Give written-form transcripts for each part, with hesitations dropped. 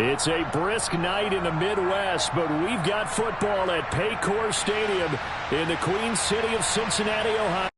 It's a brisk night in the Midwest, but we've got football at Paycor Stadium in the Queen City of Cincinnati, Ohio.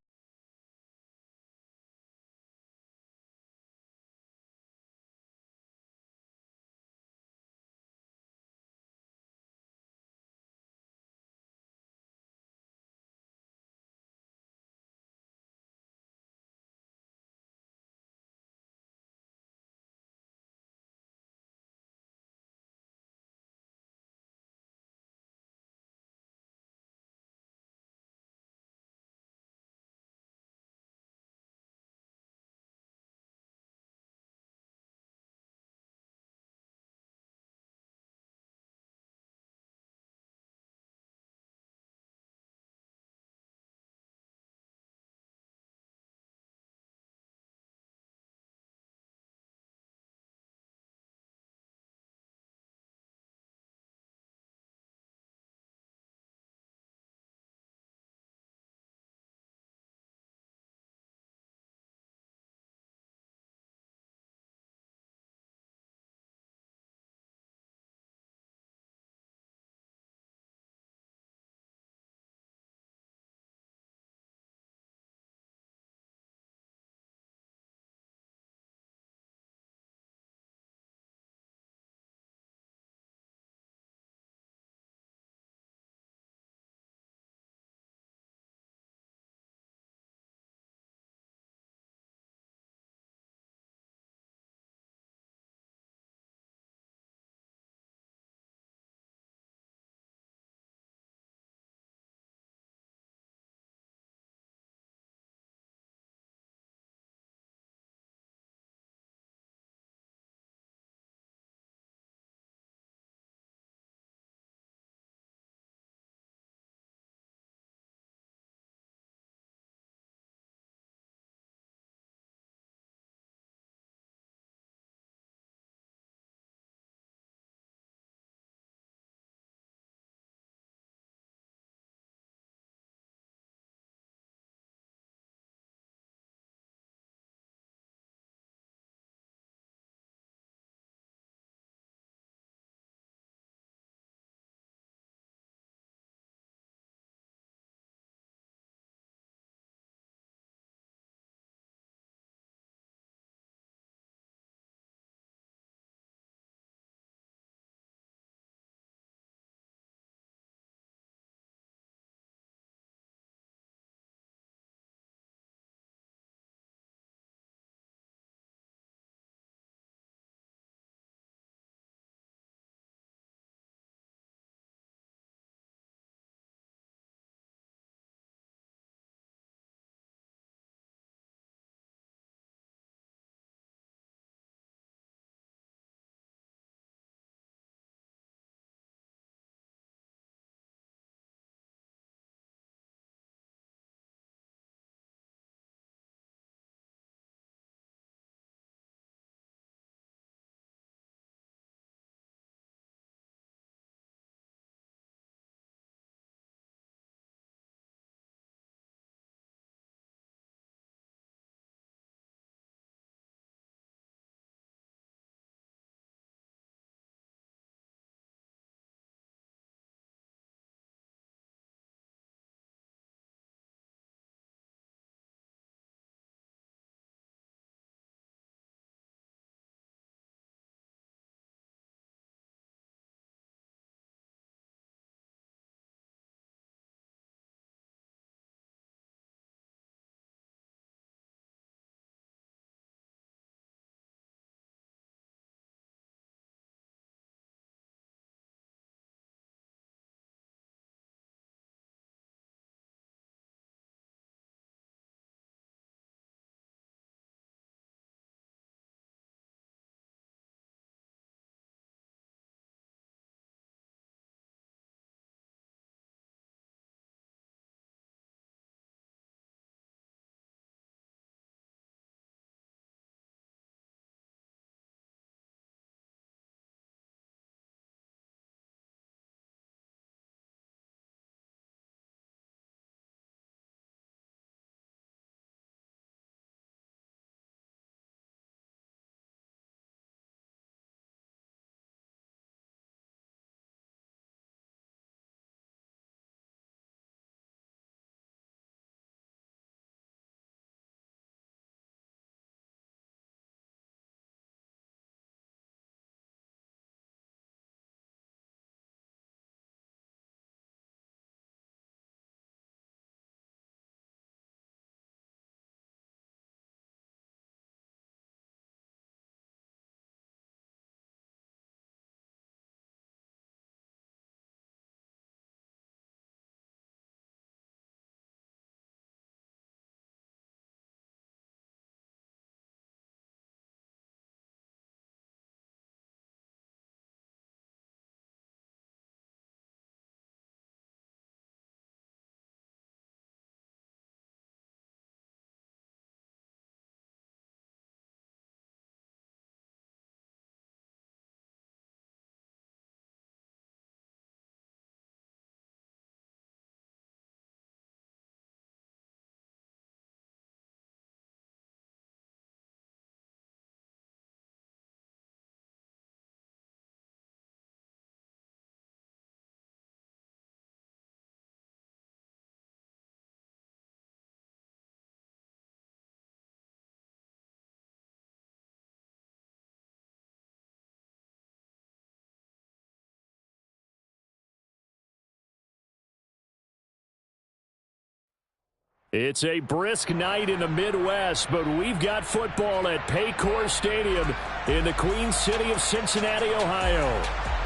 It's a brisk night in the Midwest, but we've got football at Paycor Stadium in the Queen City of Cincinnati, Ohio.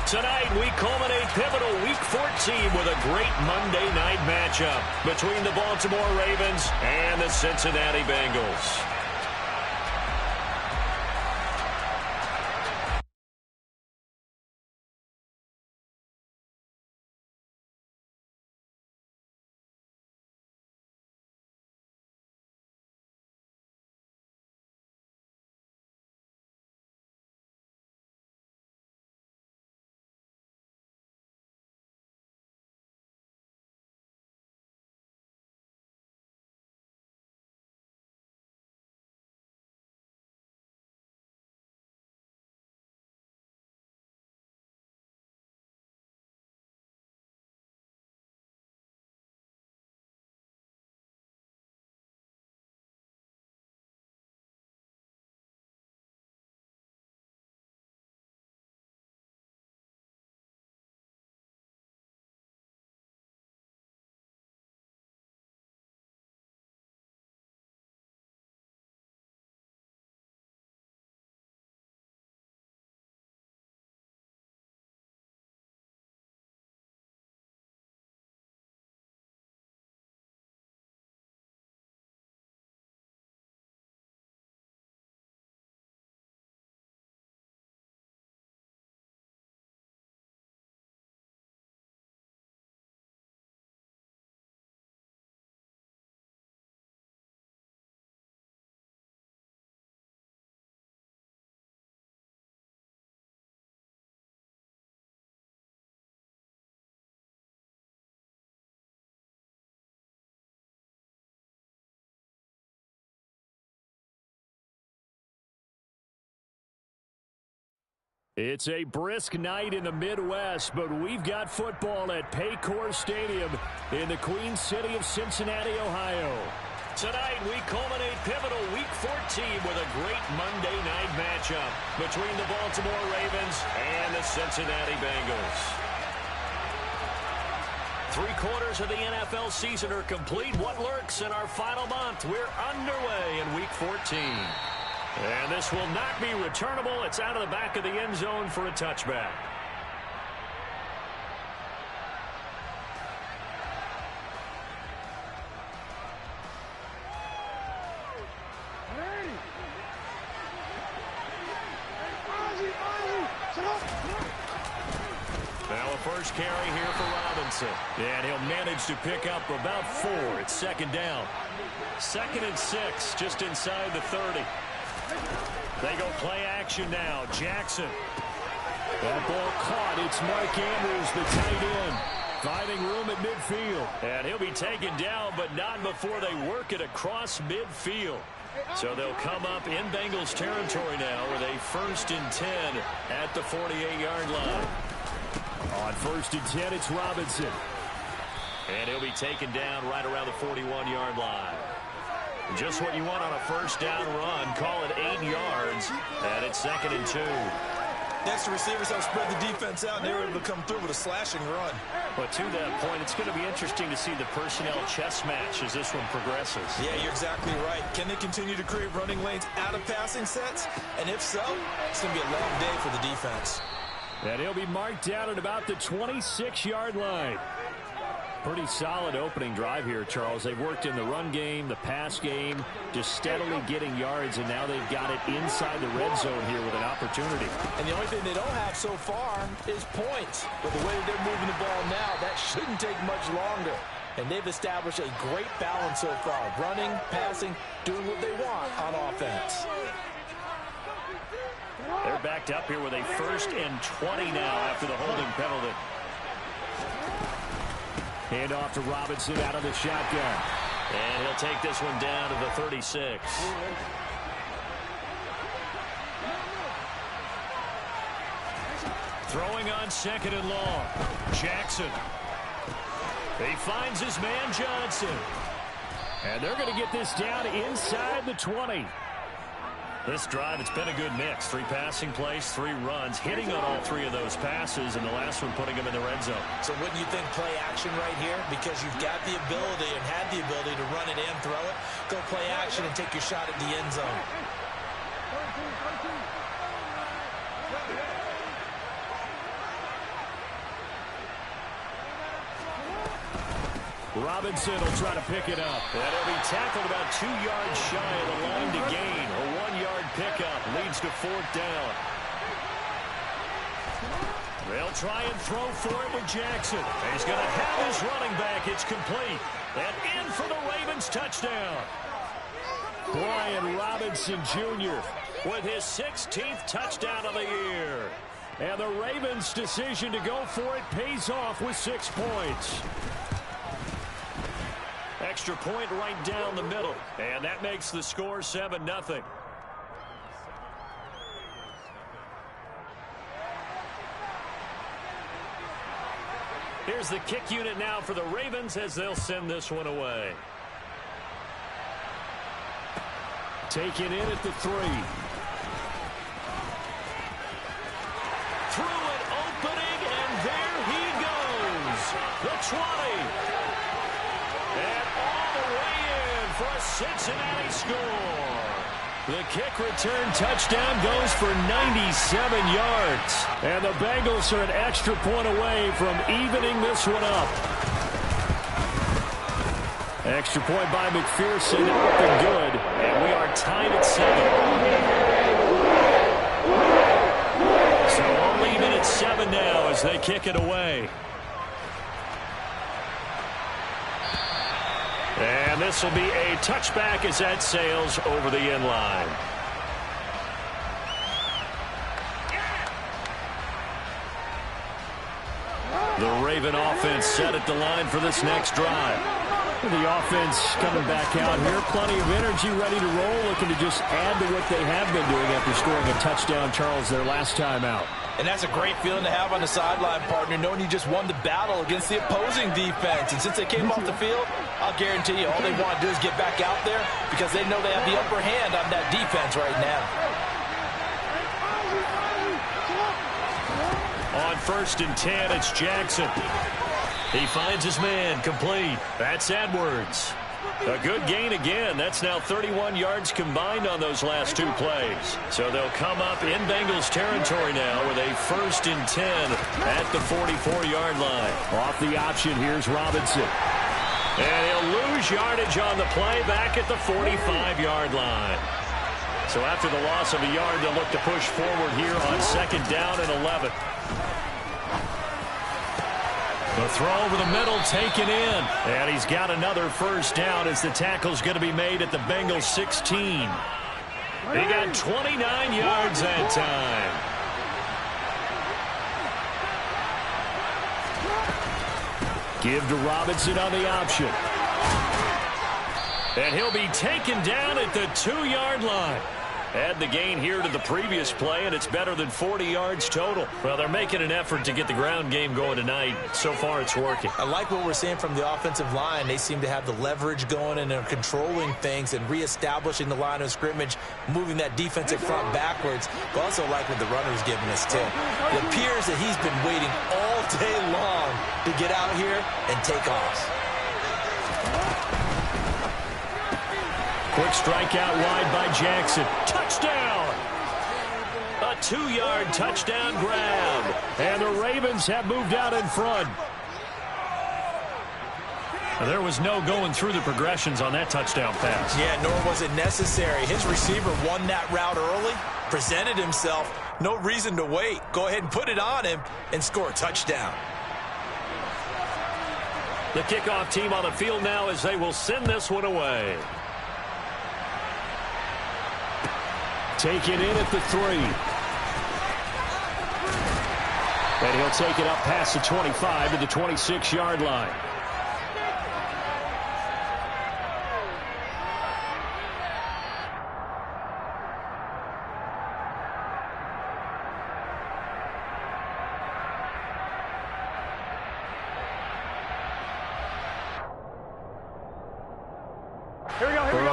Tonight, we culminate pivotal Week 14 with a great Monday night matchup between the Baltimore Ravens and the Cincinnati Bengals. It's a brisk night in the Midwest, but we've got football at Paycor Stadium in the Queen City of Cincinnati, Ohio. Tonight, we culminate pivotal Week 14 with a great Monday night matchup between the Baltimore Ravens and the Cincinnati Bengals. 3/4 of the NFL season are complete. What lurks in our final month? We're underway in Week 14. And this will not be returnable. It's out of the back of the end zone for a touchback. Now a first carry here for Robinson. And he'll manage to pick up about 4. It's second down. 2nd and 6, just inside the 30. They go play action now. Jackson. That ball caught. It's Mark Andrews, the tight end, finding room at midfield. And he'll be taken down, but not before they work it across midfield. So they'll come up in Bengals territory now with a 1st and 10 at the 48-yard line. On 1st and 10, it's Robinson. And he'll be taken down right around the 41-yard line. Just what you want on a first down run. Call it 8 yards. And it's 2nd and 2. Next, the receivers have spread the defense out, and they were able to come through with a slashing run. But to that point, it's going to be interesting to see the personnel chess match as this one progresses. Yeah, you're exactly right. Can they continue to create running lanes out of passing sets? And if so, it's going to be a long day for the defense. And he'll be marked down at about the 26-yard line. Pretty solid opening drive here, Charles. They've worked in the run game, the pass game, just steadily getting yards, and now they've got it inside the red zone here with an opportunity. And the only thing they don't have so far is points. But the way that they're moving the ball now, that shouldn't take much longer. And they've established a great balance so far. Running, passing, doing what they want on offense. They're backed up here with a 1st and 20 now after the holding penalty. Hand off to Robinson out of the shotgun. And he'll take this one down to the 36. Throwing on 2nd and long. Jackson. He finds his man Johnson. And they're going to get this down inside the 20. This drive, it's been a good mix. 3 passing plays, 3 runs, hitting on all 3 of those passes, and the last one putting them in the red zone. So wouldn't you think play action right here? Because you've got the ability and had the ability to run it in, throw it, go play action and take your shot at the end zone. Robinson will try to pick it up. And he'll be tackled about 2 yards shy of the line to gain. A 1-yard pickup leads to 4th down. They'll try and throw for it with Jackson. He's going to have his running back. It's complete. And in for the Ravens touchdown. Brian Robinson Jr. with his 16th touchdown of the year. And the Ravens' decision to go for it pays off with 6 points. Extra point right down the middle. And that makes the score 7-0. Here's the kick unit now for the Ravens as they'll send this one away. Taken in at the 3. Through an opening, and there he goes. The 20. And all the way in for a Cincinnati score. The kick return touchdown goes for 97 yards. And the Bengals are an extra point away from evening this one up. Extra point by McPherson up and good. And we are tied at 7. So I'll leave it at 7 now as they kick it away. And this will be a touchback as that sails over the end line. The Raven offense set at the line for this next drive. The offense coming back out here. Plenty of energy, ready to roll, looking to just add to what they have been doing after scoring a touchdown, Charles, their last time out. And that's a great feeling to have on the sideline, partner, knowing you just won the battle against the opposing defense. And since they came off the field, I'll guarantee you all they want to do is get back out there because they know they have the upper hand on that defense right now. On 1st and 10, it's Jackson. He finds his man, complete. That's Edwards. A good gain again. That's now 31 yards combined on those last 2 plays. So they'll come up in Bengals territory now with a 1st and 10 at the 44-yard line. Off the option, here's Robinson. And he'll lose yardage on the play back at the 45-yard line. So after the loss of a yard, they'll look to push forward here on 2nd down and 11. The throw over the middle taken in. And he's got another 1st down as the tackle's going to be made at the Bengals 16. He got 29 yards that time. Give to Robinson on the option. And he'll be taken down at the 2-yard line. Add the gain here to the previous play, and it's better than 40 yards total. Well, they're making an effort to get the ground game going tonight. So far, it's working. I like what we're seeing from the offensive line. They seem to have the leverage going and they're controlling things and reestablishing the line of scrimmage, moving that defensive front backwards. But also like what the runner's giving us, too. It appears that he's been waiting all day long to get out here and take off. Quick strikeout wide by Jackson. Touchdown! A 2-yard touchdown grab. And the Ravens have moved out in front. There was no going through the progressions on that touchdown pass. Yeah, nor was it necessary. His receiver won that route early, presented himself. No reason to wait. Go ahead and put it on him and score a touchdown. The kickoff team on the field now as they will send this one away. Taken in at the 3. And he'll take it up past the 25 to the 26-yard line.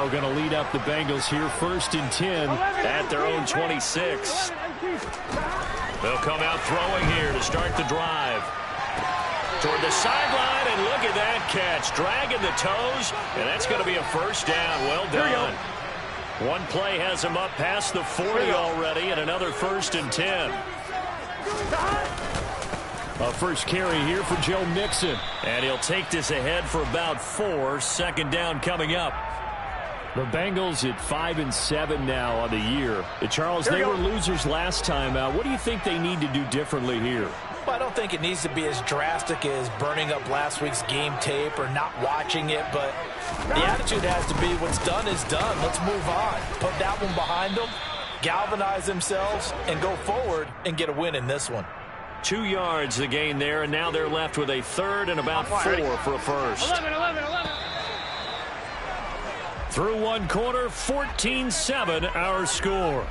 Burrow going to lead up the Bengals here, 1st and 10 at their own 26. They'll come out throwing here to start the drive. Toward the sideline, and look at that catch. Dragging the toes, and that's going to be a 1st down. Well done. One play has him up past the 40 already, and another 1st and 10. A first carry here for Joe Mixon. And he'll take this ahead for about 4. 2nd down coming up. The Bengals at 5-7 now on the year. Charles, they were losers last time out. What do you think they need to do differently here? Well, I don't think it needs to be as drastic as burning up last week's game tape or not watching it, but the attitude has to be what's done is done. Let's move on. Put that one behind them, galvanize themselves, and go forward and get a win in this one. 2 yards the gain there, and now they're left with a 3rd and about 4 for a 1st. 11. Through one quarter, 14-7 our score.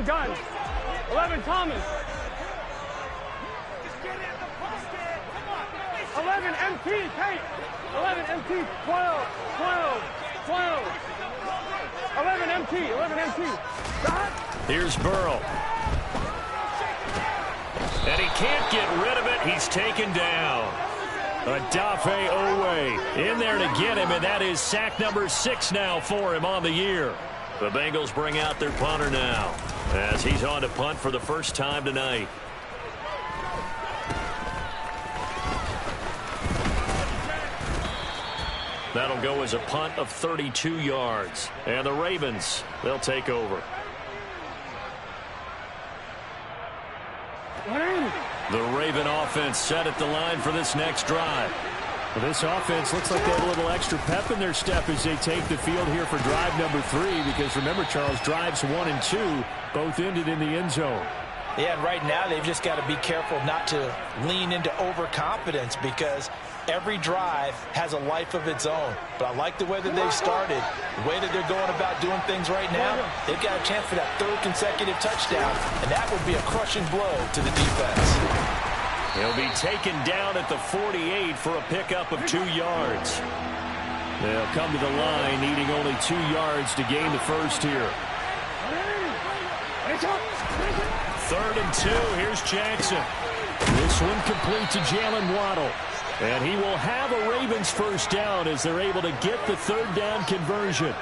Gun. 11, Thomas. 11, MT, Tate. 11, MT, 12. 11, MT. Here's Burrow. And he can't get rid of it. He's taken down. Adafe Owe in there to get him, and that is sack number 6 now for him on the year. The Bengals bring out their punter now, as he's on to punt for the first time tonight. That'll go as a punt of 32 yards. And the Ravens, they'll take over. The Raven offense set at the line for this next drive. Well, this offense looks like they have a little extra pep in their step as they take the field here for drive number 3. Because remember, Charles, drives 1 and 2 both ended in the end zone. Yeah, and right now they've just got to be careful not to lean into overconfidence because every drive has a life of its own. But I like the way that they've started, the way that they're going about doing things right now. They've got a chance for that 3rd consecutive touchdown, and that would be a crushing blow to the defense. He'll be taken down at the 48 for a pickup of 2 yards. They'll come to the line needing only 2 yards to gain the 1st here. 3rd and 2. Here's Jackson. This one complete to Jalen Waddle. And he will have a Ravens 1st down as they're able to get the 3rd down conversion.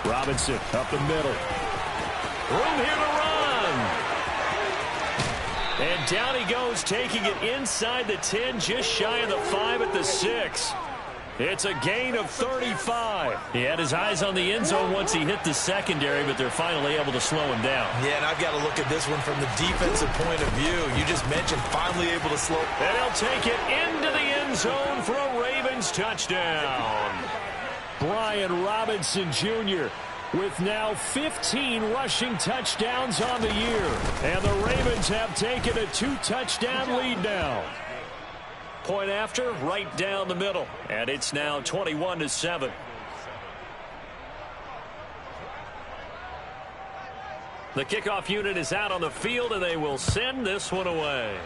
Robinson up the middle. Room here to run. And down he goes, taking it inside the 10, just shy of the 5 at the 6. It's a gain of 35. He had his eyes on the end zone once he hit the secondary, but they're finally able to slow him down. Yeah, and I've got to look at this one from the defensive point of view. You just mentioned finally able to slow. And he'll take it into the end zone for a Ravens touchdown. Brian Robinson Jr. with now 15 rushing touchdowns on the year. And the Ravens have taken a 2-touchdown lead now. Point after, right down the middle. And it's now 21-7. The kickoff unit is out on the field, and they will send this one away.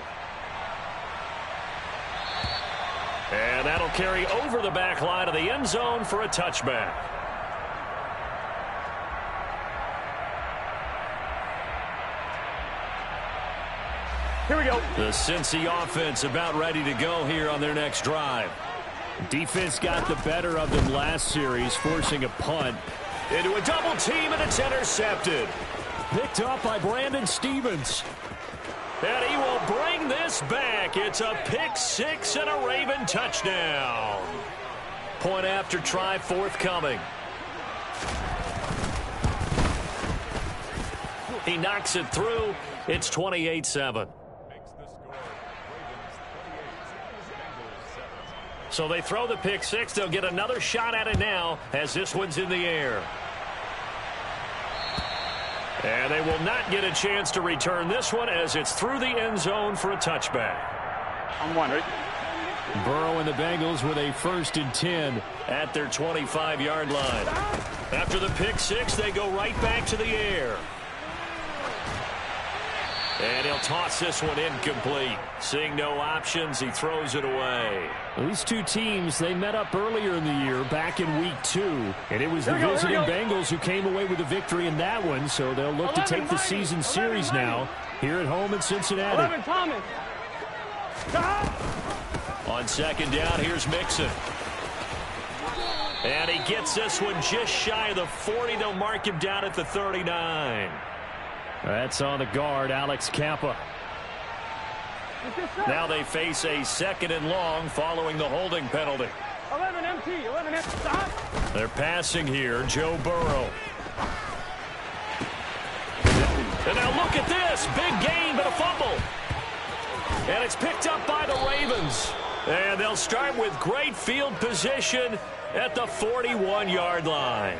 And that'll carry over the back line of the end zone for a touchback. Here we go. The Cincy offense about ready to go here on their next drive. Defense got the better of them last series, forcing a punt. Into a double team, and it's intercepted. Picked up by Brandon Stevens. And he will bring this back. It's a pick 6 and a Raven touchdown. Point after try forthcoming. He knocks it through. It's 28-7. So they throw the pick 6. They'll get another shot at it now as this one's in the air. And they will not get a chance to return this one as it's through the end zone for a touchback. I'm one, right? Burrow and the Bengals with a 1st and 10 at their 25-yard line. After the pick six, they go right back to the air. And he'll toss this one incomplete. Seeing no options, he throws it away. These two teams, they met up earlier in the year, back in week 2. And it was the visiting Bengals who came away with a victory in that one, so they'll look to take the season series now here at home in Cincinnati. 11, Thomas. On 2nd down, here's Mixon. And he gets this one just shy of the 40. They'll mark him down at the 39. That's on the guard, Alex Kappa. Now they face a 2nd and long following the holding penalty. 11 MT, 11 MT, stop. They're passing here, Joe Burrow. And now look at this, big gain but a fumble. And it's picked up by the Ravens. And they'll start with great field position at the 41-yard line.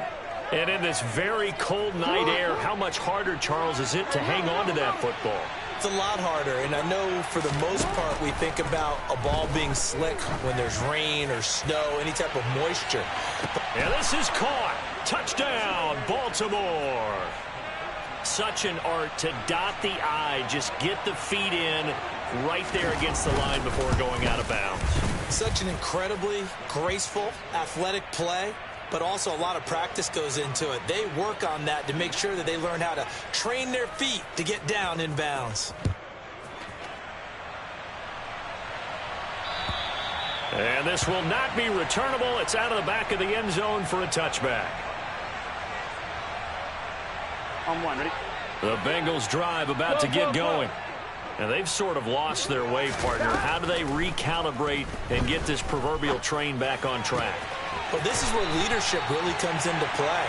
And in this very cold night air, how much harder, Charles, is it to hang on to that football? It's a lot harder, and I know for the most part we think about a ball being slick when there's rain or snow, any type of moisture. And this is caught. Touchdown, Baltimore. Such an art to dot the I, just get the feet in right there against the line before going out of bounds. Such an incredibly graceful, athletic play, but also a lot of practice goes into it. They work on that to make sure that they learn how to train their feet to get down in bounds. And this will not be returnable. It's out of the back of the end zone for a touchback. I'm one, ready? The Bengals drive about to get going. And they've sort of lost their way, partner. How do they recalibrate and get this proverbial train back on track? Well, this is where leadership really comes into play.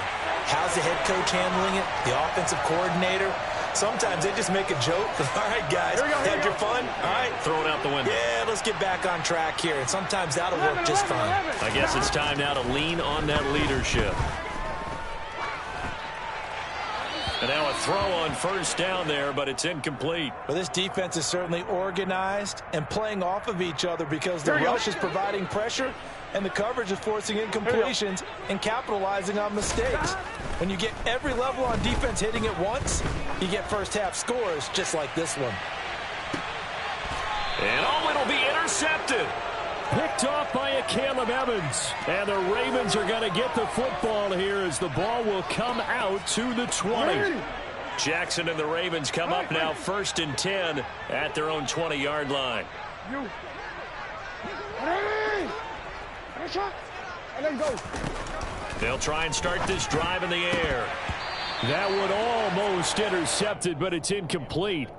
How's the head coach handling it? The offensive coordinator? Sometimes they just make a joke. All right, guys, had your fun? All right. Throw it out the window. Yeah, let's get back on track here. And sometimes that'll work just fine. I guess it's time now to lean on that leadership. And now a throw on 1st down there, but it's incomplete. Well, this defense is certainly organized and playing off of each other because the rush is providing pressure and the coverage is forcing incompletions and capitalizing on mistakes. When you get every level on defense hitting at once, you get first half scores just like this one. And oh, it'll be intercepted. Picked off by a Caleb Evans. And the Ravens are going to get the football here as the ball will come out to the 20. Jackson and the Ravens come up now 1st and 10 at their own 20-yard line. They'll try and start this drive in the air. That one almost intercepted, but it's incomplete.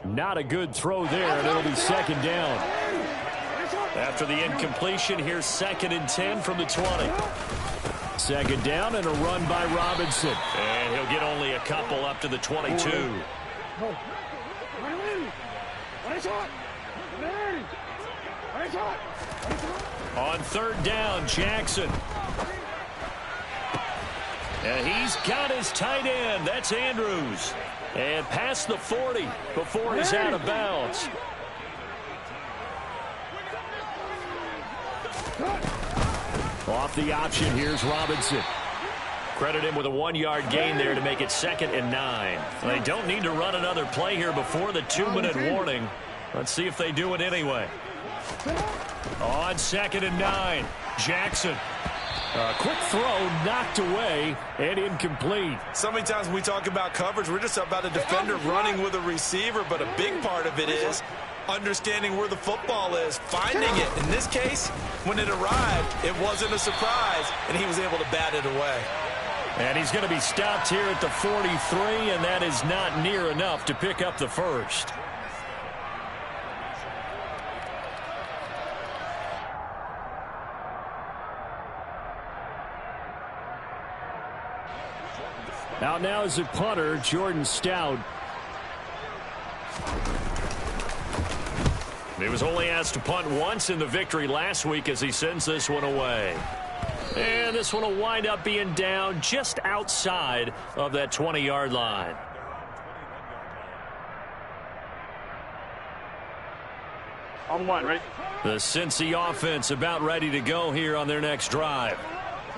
Not a good throw there, and it'll be 2nd down. After the incompletion, here's 2nd and 10 from the 20. 2nd down and a run by Robinson. And he'll get only a couple up to the 22. On 3rd down, Jackson. And he's got his tight end. That's Andrews. And past the 40 before he's out of bounds. Off the option, here's Robinson. Credit him with a 1-yard gain there to make it 2nd and 9. They don't need to run another play here before the 2-minute warning. Let's see if they do it anyway. On 2nd and 9, Jackson. A quick throw knocked away and incomplete. So many times when we talk about coverage, we're just about a defender running with a receiver, but a big part of it is understanding where the football is, finding it. In this case, when it arrived, it wasn't a surprise, and he was able to bat it away. And he's going to be stopped here at the 43, and that is not near enough to pick up the first. Out now is the punter, Jordan Stout. He was only asked to punt once in the victory last week as he sends this one away. And this one will wind up being down just outside of that 20-yard line. On one, right? The Cincy offense about ready to go here on their next drive.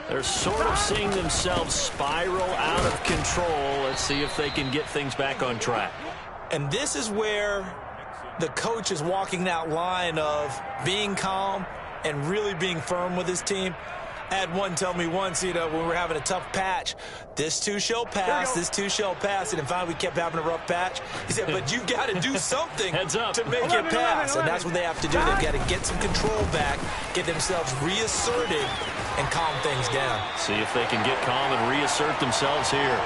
They're sort of seeing themselves spiral out of control. Let's see if they can get things back on track. And this is where the coach is walking that line of being calm and really being firm with his team. I had one tell me once, when we were having a tough patch, this too shall pass, this too shall pass. And finally we kept having a rough patch. He said, but you got to do something to make it pass. And that's what they have to do. They've got to get some control back, get themselves reasserted, and calm things down. See if they can get calm and reassert themselves here.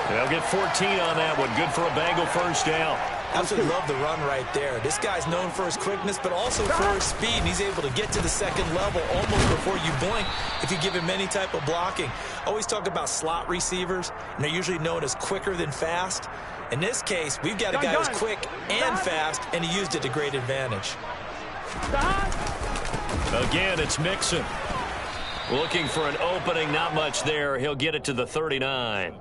They'll get 14 on that one. Good for a Bengal first down. Absolutely love the run right there. This guy's known for his quickness, but also for his speed. And he's able to get to the second level almost before you blink if you give him any type of blocking. I always talk about slot receivers, and they're usually known as quicker than fast. In this case, we've got a guy who's quick and fast, and he used it to great advantage. Again, it's Mixon. Looking for an opening, not much there. He'll get it to the 39.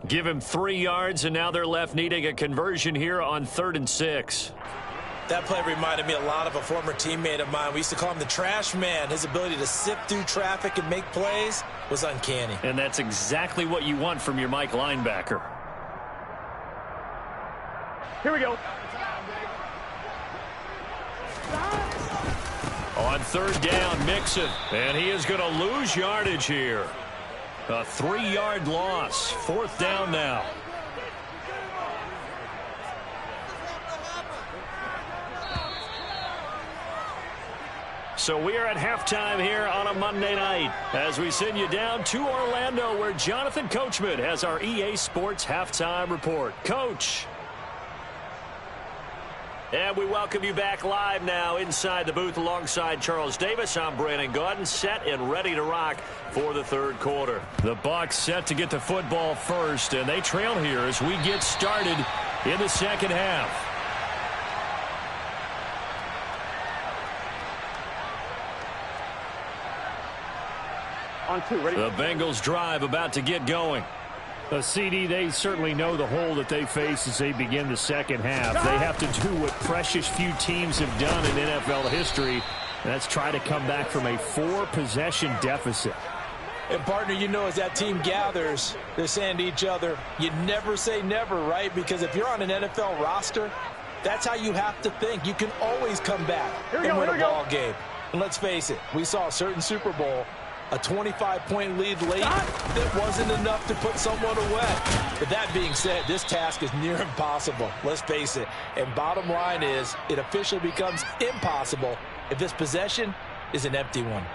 Give him 3 yards, and now they're left needing a conversion here on 3rd and 6. That play reminded me a lot of a former teammate of mine. We used to call him the trash man. His ability to sift through traffic and make plays was uncanny. And that's exactly what you want from your Mike linebacker. Here we go. On 3rd down, Mixon. And he is going to lose yardage here. A 3-yard loss. 4th down now. So we are at halftime here on a Monday night as we send you down to Orlando where Jonathan Coachman has our EA Sports halftime report. Coach. And we welcome you back live now inside the booth alongside Charles Davis. I'm Brandon Gaudin, set and ready to rock for the 3rd quarter. The Bucs set to get the football first, and they trail here as we get started in the 2nd half. On 2, ready? The Bengals drive about to get going. CD, they certainly know the hole that they face as they begin the 2nd half. They have to do what precious few teams have done in NFL history, and that's try to come back from a 4-possession deficit. And, partner, as that team gathers, they're saying to each other, you never say never, right? Because if you're on an NFL roster, that's how you have to think. You can always come back and win a ball game. And let's face it, we saw a certain Super Bowl, a 25-point lead late that wasn't enough to put someone away. But that being said, this task is near impossible. Let's face it. And bottom line is, it officially becomes impossible if this possession is an empty one.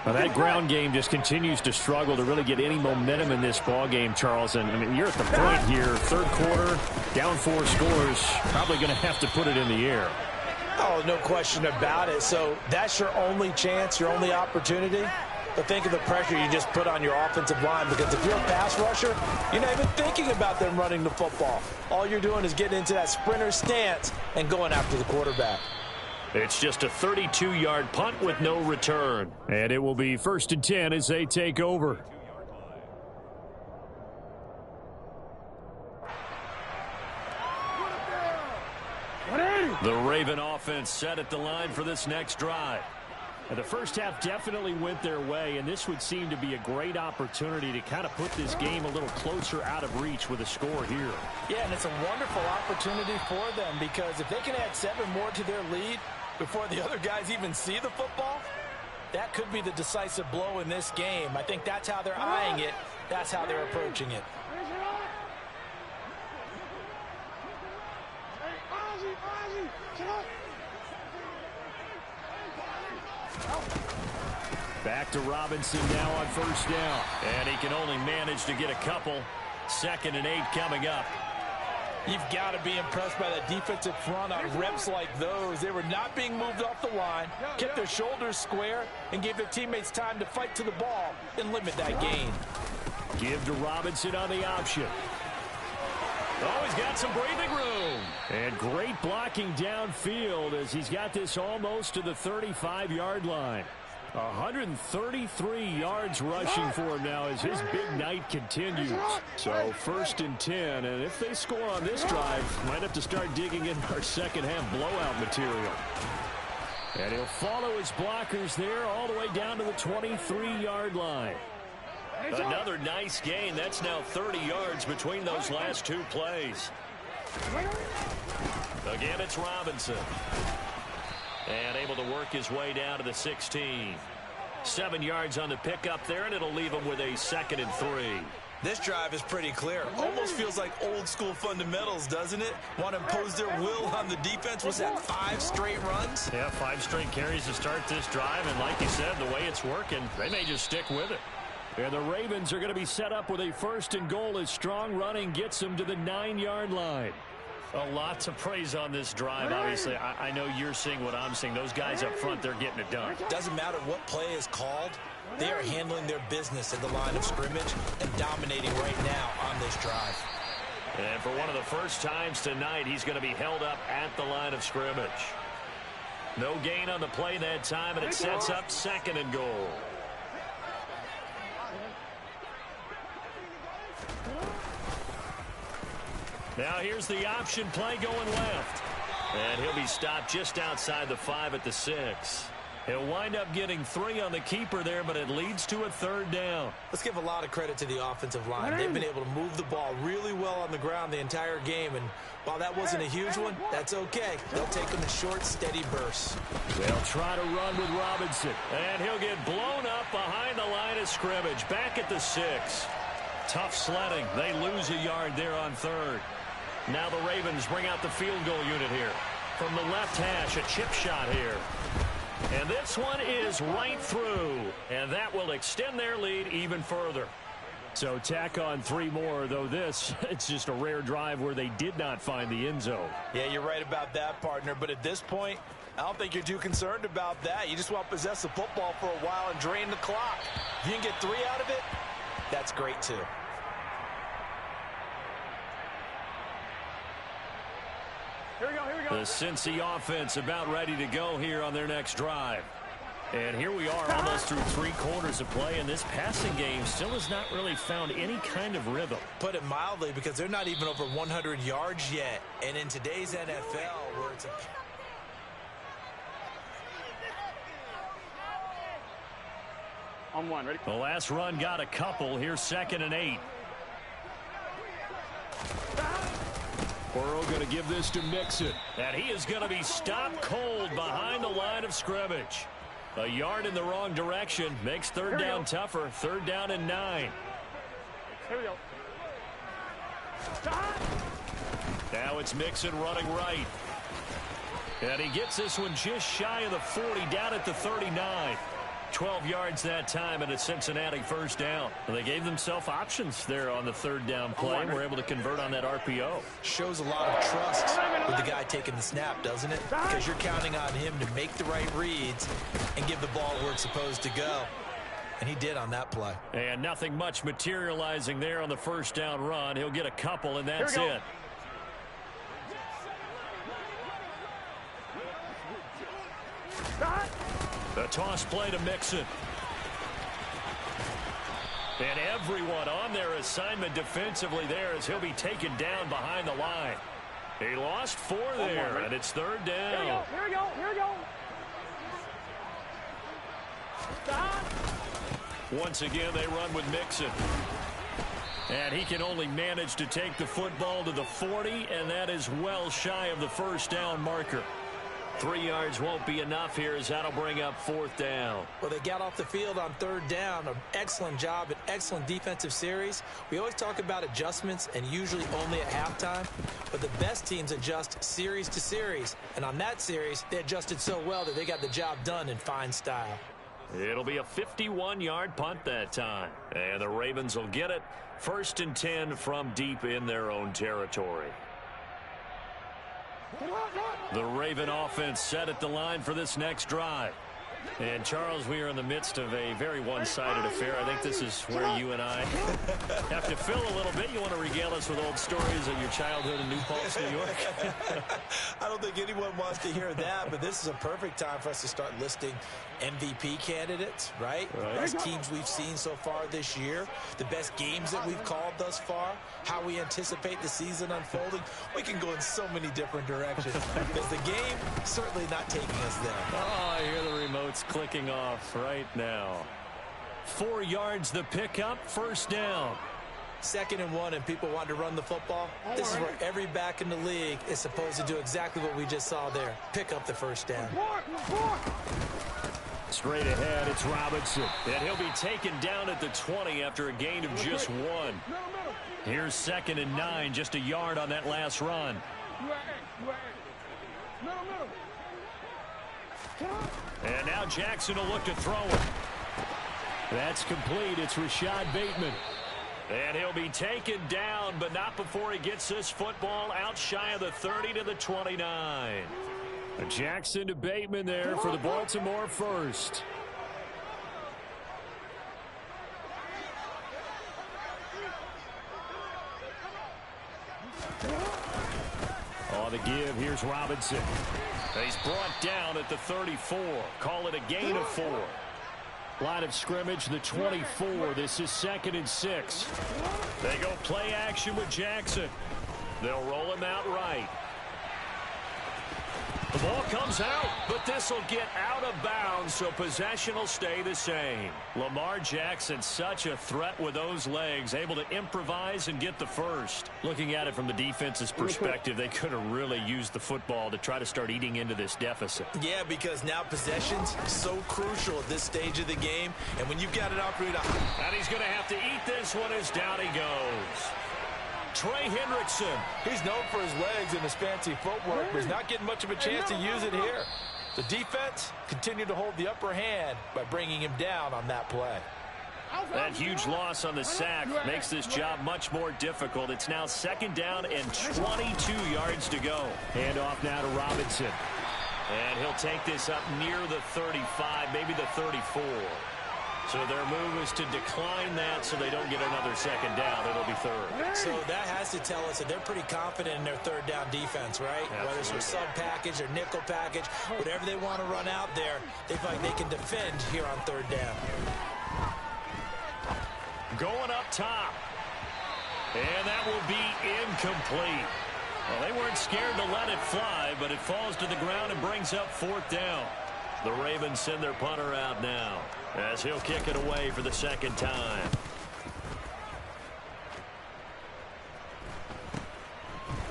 Well, that ground game just continues to struggle to really get any momentum in this ball game, Charles. And I mean, you're at the point here, 3rd quarter, down 4 scores, probably going to have to put it in the air. Oh, no question about it. So that's your only chance, your only opportunity. But think of the pressure you just put on your offensive line, because if you're a pass rusher, you're not even thinking about them running the football. All you're doing is getting into that sprinter stance and going after the quarterback. It's just a 32-yard punt with no return. And it will be 1st and 10 as they take over. The Raven offense set at the line for this next drive. And the first half definitely went their way, and this would seem to be a great opportunity to kind of put this game a little closer out of reach with a score here. Yeah, and it's a wonderful opportunity for them, because if they can add 7 more to their lead before the other guys even see the football, that could be the decisive blow in this game. I think that's how they're eyeing it. That's how they're approaching it. Back to Robinson now on 1st down. And he can only manage to get a couple. 2nd and 8 coming up. You've got to be impressed by that defensive front on reps like those. They were not being moved off the line, kept their shoulders square, and gave their teammates time to fight to the ball and limit that gain. Give to Robinson on the option. Oh, he's got some breathing room. And great blocking downfield as he's got this almost to the 35-yard line. 133 yards rushing for him now as his big night continues. So 1st and 10, and if they score on this drive, might have to start digging in our second half blowout material. And he'll follow his blockers there all the way down to the 23-yard line. Another nice gain. That's now 30 yards between those last two plays. Again, it's Robinson. And able to work his way down to the 16. 7 yards on the pickup there, and it'll leave him with a 2nd and 3. This drive is pretty clear. Almost feels like old school fundamentals, doesn't it? Want to impose their will on the defense. Was that 5 straight runs? Yeah, 5 straight carries to start this drive, and like you said, the way it's working, they may just stick with it. And the Ravens are going to be set up with a 1st and goal as strong running gets them to the 9-yard line. A lot to praise on this drive, obviously. I know you're seeing what I'm seeing. Those guys up front, they're getting it done. Doesn't matter what play is called. They are handling their business at the line of scrimmage and dominating right now on this drive. And for one of the first times tonight, he's going to be held up at the line of scrimmage. No gain on the play that time, and it sets up 2nd and goal. Now here's the option play going left. And he'll be stopped just outside the 5 at the 6. He'll wind up getting 3 on the keeper there, but it leads to a 3rd down. Let's give a lot of credit to the offensive line. They've been able to move the ball really well on the ground the entire game, and while that wasn't a huge one, that's okay. They'll take them in short, steady bursts. They'll try to run with Robinson. And he'll get blown up behind the line of scrimmage, back at the 6. Tough sledding. They lose a yard there on 3rd. Now the Ravens bring out the field goal unit here. From the left hash, a chip shot here. And this one is right through. And that will extend their lead even further. So tack on 3 more, though this, it's just a rare drive where they did not find the end zone. Yeah, you're right about that, partner. But at this point, I don't think you're too concerned about that. You just want to possess the football for a while and drain the clock. If you can get 3 out of it, that's great too. Here we go, here we go. The Cincy offense about ready to go here on their next drive. And here we are almost through 3 quarters of play, and this passing game still has not really found any kind of rhythm. Put it mildly, because they're not even over 100 yards yet. And in today's NFL, where it's a... On 1, ready? The last run got a couple. Here's 2nd and 8. Burrow going to give this to Mixon. And he is going to be stopped cold behind the line of scrimmage. A yard in the wrong direction makes 3rd down tougher. 3rd down and 9. Here we go. Now it's Mixon running right. And he gets this one just shy of the 40, down at the 39. 12 yards that time, and a Cincinnati 1st down. They gave themselves options there on the 3rd down play and were able to convert on that RPO. Shows a lot of trust with the guy taking the snap, doesn't it? Because you're counting on him to make the right reads and give the ball where it's supposed to go. And he did on that play. And nothing much materializing there on the 1st down run. He'll get a couple, and that's it. The toss play to Mixon. And everyone on their assignment defensively there as he'll be taken down behind the line. He lost 4 there, and it's 3rd down. Here we go, here we go. Stop. Once again, they run with Mixon. And he can only manage to take the football to the 40, and that is well shy of the 1st down marker. 3 yards won't be enough here as that'll bring up 4th down. Well, they got off the field on 3rd down. An excellent job, an excellent defensive series. We always talk about adjustments and usually only at halftime. But the best teams adjust series to series. And on that series, they adjusted so well that they got the job done in fine style. It'll be a 51-yard punt that time. And the Ravens will get it. 1st and 10 from deep in their own territory. The Raven offense set at the line for this next drive. And, Charles, we are in the midst of a very one-sided affair. I think this is where you and I have to fill a little bit. You want to regale us with old stories of your childhood in New Paltz, New York? I don't think anyone wants to hear that, but this is a perfect time for us to start listing MVP candidates, right? Best teams we've seen so far this year, the best games that we've called thus far, how we anticipate the season unfolding. We can go in so many different directions because the game certainly not taking us there. Oh, I hear the remote's clicking off right now. 4 yards the pickup, first down. 2nd and 1, and people want to run the football. This is where every back in the league is supposed to do exactly what we just saw there. Pick up the first down. Straight ahead, it's Robinson. And he'll be taken down at the 20 after a gain of just 1. Here's 2nd and 9, just a yard on that last run. And now Jackson will look to throw it. That's complete. It's Rashad Bateman. And he'll be taken down, but not before he gets this football out shy of the 30 to the 29. Jackson to Bateman there for the Baltimore first. On the give, here's Robinson. He's brought down at the 34. Call it a gain of 4. Line of scrimmage, the 24. This is 2nd and 6. They go play action with Jackson. They'll roll him out right. The ball comes out, but this will get out of bounds, so possession will stay the same. Lamar Jackson, such a threat with those legs, able to improvise and get the first. Looking at it from the defense's perspective, they could have really used the football to try to start eating into this deficit. Yeah, because now possession's so crucial at this stage of the game, and when you've got an opportunity to... And he's going to have to eat this one as down he goes. Trey Hendrickson. He's known for his legs and his fancy footwork, but he's not getting much of a chance to use it here. The defense continued to hold the upper hand by bringing him down on that play. That huge loss on the sack makes this job much more difficult. It's now 2nd down and 22 yards to go. Hand off now to Robinson. And he'll take this up near the 35, maybe the 34. So their move is to decline that so they don't get another 2nd down. It'll be 3rd. So that has to tell us that they're pretty confident in their 3rd down defense, right? Absolutely. Whether it's for sub package or nickel package, whatever they want to run out there, they feel like they can defend here on 3rd down. Going up top. And that will be incomplete. Well, they weren't scared to let it fly, but it falls to the ground and brings up 4th down. The Ravens send their punter out now as he'll kick it away for the 2nd time.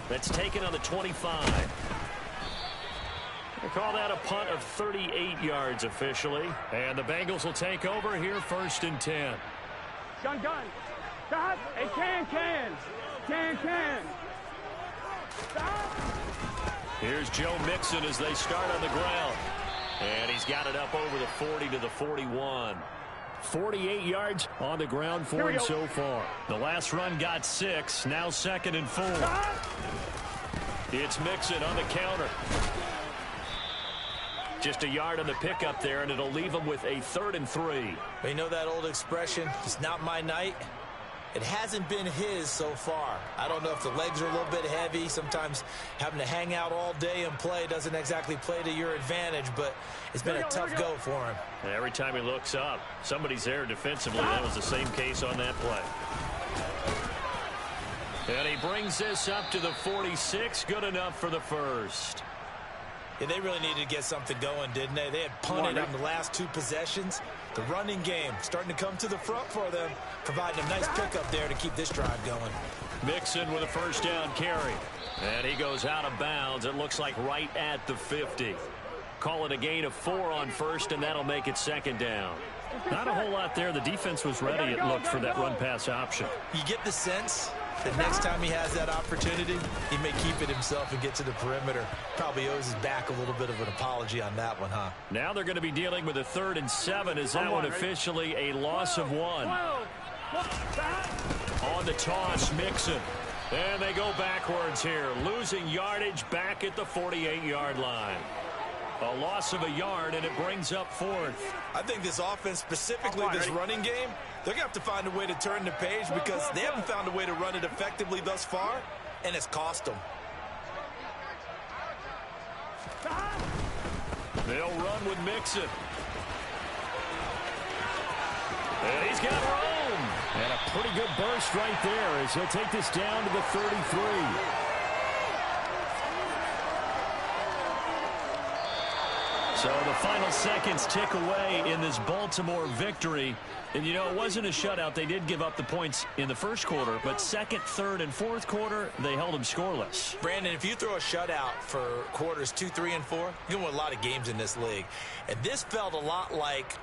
That's taken on the 25. They call that a punt of 38 yards officially. And the Bengals will take over here 1st and 10. Gun. Stop. Hey, can. Stop. Here's Joe Mixon as they start on the ground. And he's got it up over the 40 to the 41. 48 yards on the ground for him so far. The last run got 6. Now 2nd and 4. It's Mixon on the counter. Just a yard on the pickup there, and it'll leave him with a 3rd and 3. You know that old expression, it's not my night? It hasn't been his so far. I don't know if the legs are a little bit heavy. Sometimes having to hang out all day and play doesn't exactly play to your advantage, but it's been a tough go for him. And every time he looks up, somebody's there defensively. That was the same case on that play. And he brings this up to the 46. Good enough for the first. Yeah, they really needed to get something going, didn't they? They had punted on the last 2 possessions. The running game starting to come to the front for them, providing a nice pickup there to keep this drive going. Mixon with a 1st down carry. And he goes out of bounds. It looks like right at the 50. Call it a gain of 4 on 1st, and that'll make it 2nd down. Not a whole lot there. The defense was ready, it looked, for that run-pass option. You get the sense that next time he has that opportunity, he may keep it himself and get to the perimeter. Probably owes his back a little bit of an apology on that one, huh? Now they're going to be dealing with a 3rd and 7. Is that one officially a loss of 1? On the toss, Mixon. And they go backwards here, losing yardage back at the 48-yard line. A loss of a yard, and it brings up fourth. I think this offense, specifically this running game, they're going to have to find a way to turn the page because they haven't found a way to run it effectively thus far, and it's cost them. They'll run with Mixon. And he's got room. And a pretty good burst right there as he'll take this down to the 33. So the final seconds tick away in this Baltimore victory. And, you know, it wasn't a shutout. They did give up the points in the first quarter, but second, third, and fourth quarter, they held them scoreless. Brandon, if you throw a shutout for quarters 2, 3, and 4, you're going to win a lot of games in this league. And this felt a lot like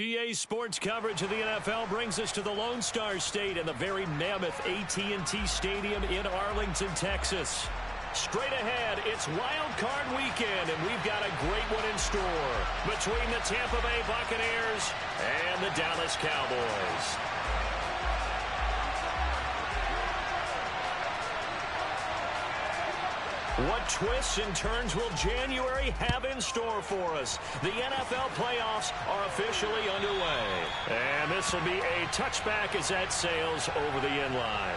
EA Sports coverage of the NFL brings us to the Lone Star State and the very mammoth AT&T Stadium in Arlington, Texas. Straight ahead, it's Wild Card Weekend, and we've got a great one in store between the Tampa Bay Buccaneers and the Dallas Cowboys. What twists and turns will January have in store for us? The NFL playoffs are officially underway. And this will be a touchback as that sails over the end line.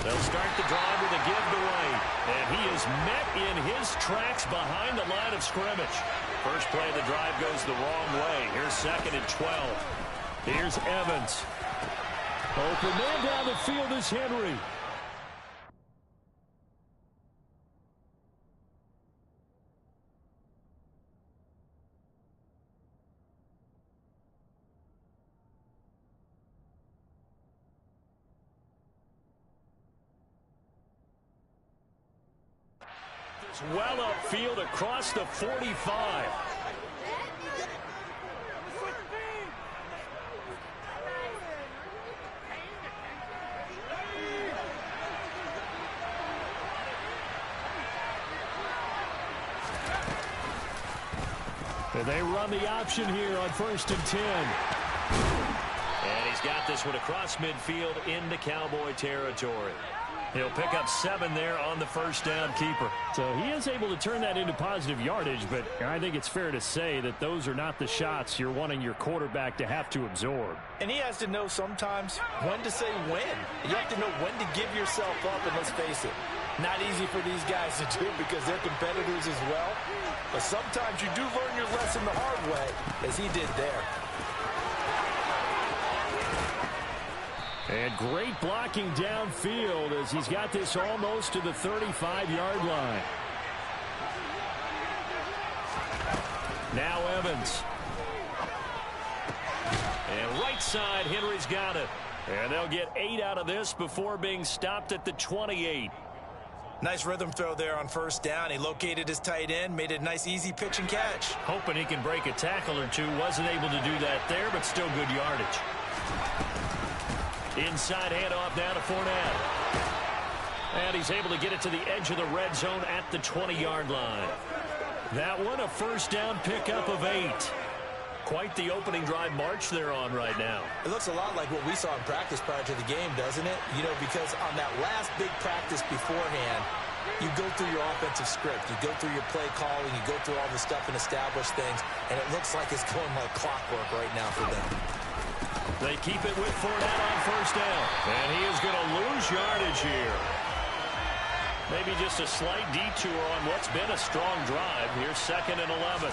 They'll start the drive with a give to right. And he is met in his tracks behind the line of scrimmage. First play of the drive goes the wrong way. Here's 2nd and 12. Here's Evans. Open man down the field is Henry. Well upfield across the 45. And they run the option here on 1st and 10. And he's got this one across midfield into Cowboy territory. He'll pick up 7 there on the first down keeper. So he is able to turn that into positive yardage, but I think it's fair to say that those are not the shots you're wanting your quarterback to have to absorb. And he has to know sometimes when to say when. You have to know when to give yourself up, and let's face it, not easy for these guys to do because they're competitors as well. But sometimes you do learn your lesson the hard way, as he did there. And great blocking downfield as he's got this almost to the 35-yard line. Now Evans. And right side, Henry's got it. And they'll get 8 out of this before being stopped at the 28. Nice rhythm throw there on first down. He located his tight end, made a nice easy pitch and catch. Hoping he can break a tackle or two. Wasn't able to do that there, but still good yardage. Inside handoff down to Fournette. And he's able to get it to the edge of the red zone at the 20-yard line. That one, a first down pickup of 8. Quite the opening drive march they're on right now. It looks a lot like what we saw in practice prior to the game, doesn't it? You know, because on that last big practice beforehand, you go through your offensive script. You go through your play calling. You go through all the stuff and establish things. And it looks like it's going like clockwork right now for them. They keep it with Fournette on first down. And he is going to lose yardage here. Maybe just a slight detour on what's been a strong drive. Here's 2nd and 11.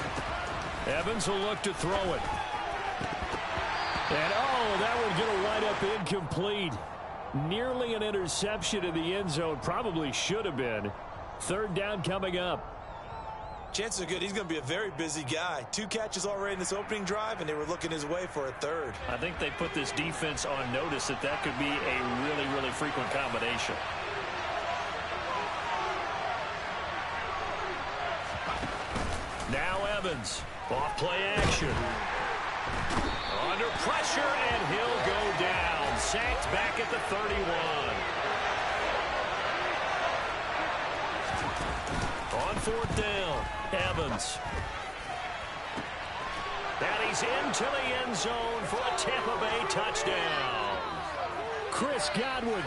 Evans will look to throw it. And, oh, that one's going to wind up incomplete. Nearly an interception in the end zone. Probably should have been. 3rd down coming up. Chances are good he's going to be a very busy guy. 2 catches already in this opening drive, and they were looking his way for a 3rd. I think they put this defense on notice that that could be a really, really frequent combination. Now Evans. Off play action. Under pressure, and he'll go down. Sacked back at the 31. On 4th down, Evans. And he's into the end zone for a Tampa Bay touchdown. Chris Godwin,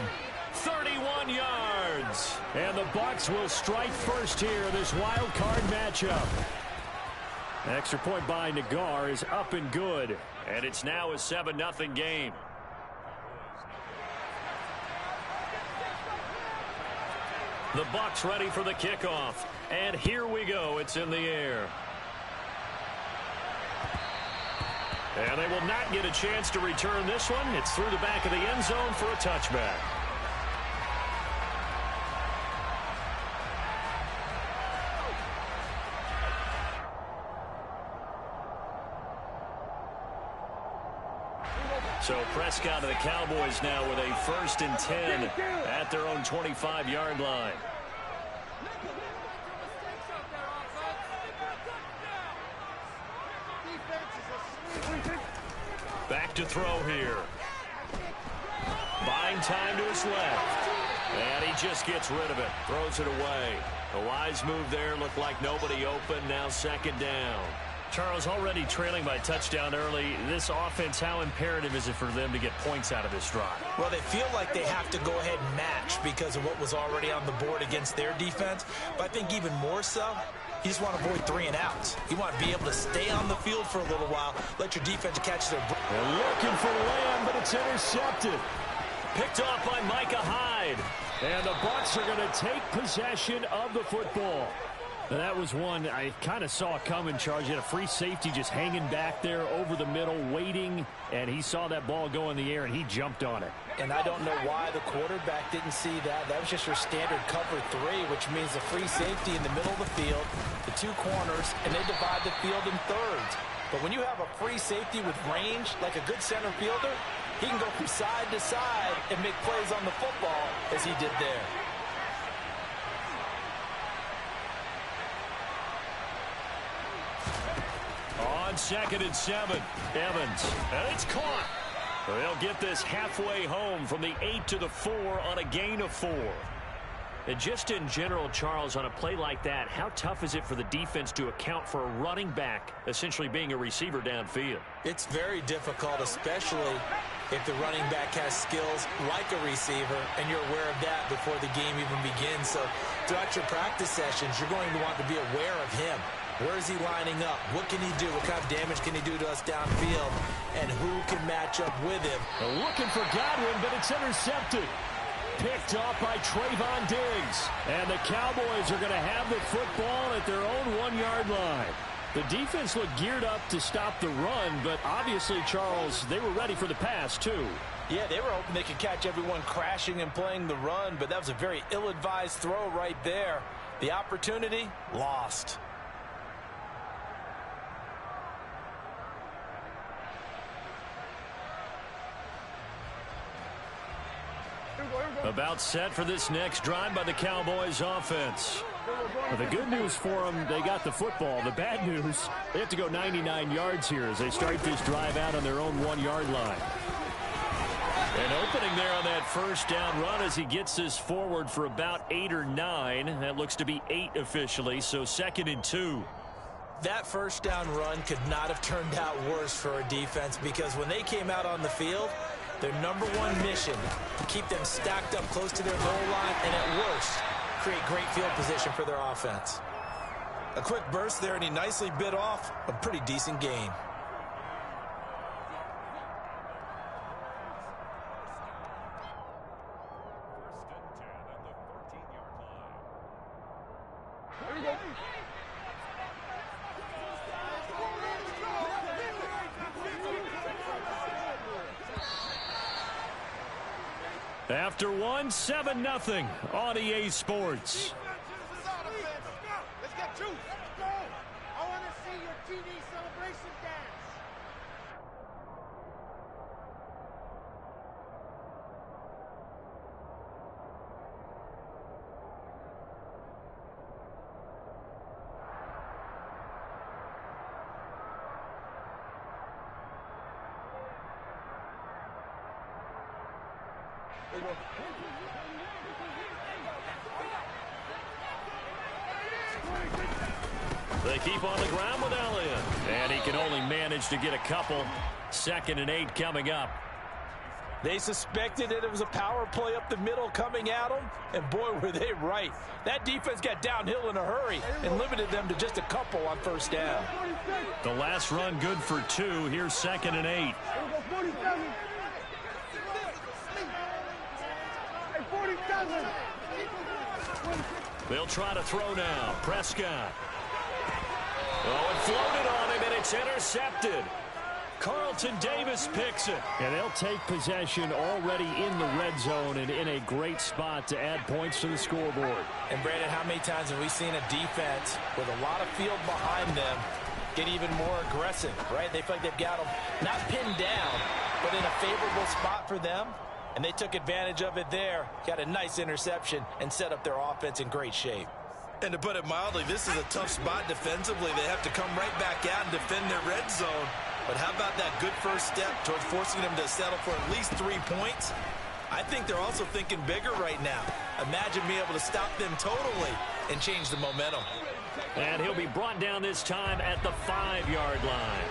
31 yards. And the Bucs will strike first here in this wild card matchup. Extra point by Nagar is up and good. And it's now a 7-0 game. The Bucs ready for the kickoff. And here we go. It's in the air. And they will not get a chance to return this one. It's through the back of the end zone for a touchback. So Prescott and the Cowboys now with a 1st and 10 at their own 25-yard line. Back to throw here. Buying time to his left. And he just gets rid of it. Throws it away. A wise move there. Looked like nobody open. Now 2nd down. Charles, already trailing by touchdown early. This offense, how imperative is it for them to get points out of this drive? Well, they feel like they have to go ahead and match because of what was already on the board against their defense. But I think even more so, you just want to avoid 3 and outs. You want to be able to stay on the field for a little while, let your defense catch their breath. They're looking for Lamb, but it's intercepted. Picked off by Micah Hyde. And the Bucs are going to take possession of the football. Now, that was one I kind of saw coming, Charles. You had a free safety just hanging back there over the middle, waiting, and he saw that ball go in the air, and he jumped on it. And I don't know why the quarterback didn't see that. That was just your standard cover 3, which means the free safety in the middle of the field, the 2 corners, and they divide the field in thirds. But when you have a free safety with range, like a good center fielder, he can go from side to side and make plays on the football as he did there. On 2nd and 7, Evans. And it's caught. They'll get this halfway home from the 8 to the 4 on a gain of 4. And just in general, Charles, on a play like that, how tough is it for the defense to account for a running back essentially being a receiver downfield? It's very difficult, especially if the running back has skills like a receiver, and you're aware of that before the game even begins. So throughout your practice sessions, you're going to want to be aware of him. Where is he lining up? What can he do? What kind of damage can he do to us downfield? And who can match up with him? They're looking for Godwin, but it's intercepted. Picked off by Trayvon Diggs. And the Cowboys are going to have the football at their own 1-yard line. The defense looked geared up to stop the run, but obviously, Charles, they were ready for the pass, too. Yeah, they were hoping they could catch everyone crashing and playing the run, but that was a very ill-advised throw right there. The opportunity, lost. About set for this next drive by the Cowboys offense. Well, the good news for them, they got the football. The bad news, they have to go 99 yards here as they start this drive out on their own 1-yard line. An opening there on that 1st down run as he gets this forward for about 8 or 9. That looks to be 8 officially, so 2nd and 2. That 1st down run could not have turned out worse for a defense because when they came out on the field, their number 1 mission, keep them stacked up close to their goal line, and at worst, create great field position for their offense. A quick burst there, and he nicely bit off a pretty decent gain. After 1, 7-0 on EA Sports. Let's get juice. Let's go. I want to see your TV celebration dance. They keep on the ground with Elliott. And he can only manage to get a couple. 2nd and 8 coming up. They suspected that it was a power play up the middle coming at them, and boy, were they right. That defense got downhill in a hurry and limited them to just a couple on 1st down. The last run good for 2. Here's 2nd and 8. They'll try to throw now. Prescott. Oh, it floated on him, and it's intercepted. Carlton Davis picks it. And they'll take possession already in the red zone and in a great spot to add points to the scoreboard. And, Brandon, how many times have we seen a defense with a lot of field behind them get even more aggressive, right? They feel like they've got them not pinned down, but in a favorable spot for them, and they took advantage of it there. Got a nice interception and set up their offense in great shape. And to put it mildly, this is a tough spot defensively. They have to come right back out and defend their red zone. But how about that good first step towards forcing them to settle for at least 3 points? I think they're also thinking bigger right now. Imagine being able to stop them totally and change the momentum. And he'll be brought down this time at the 5-yard line.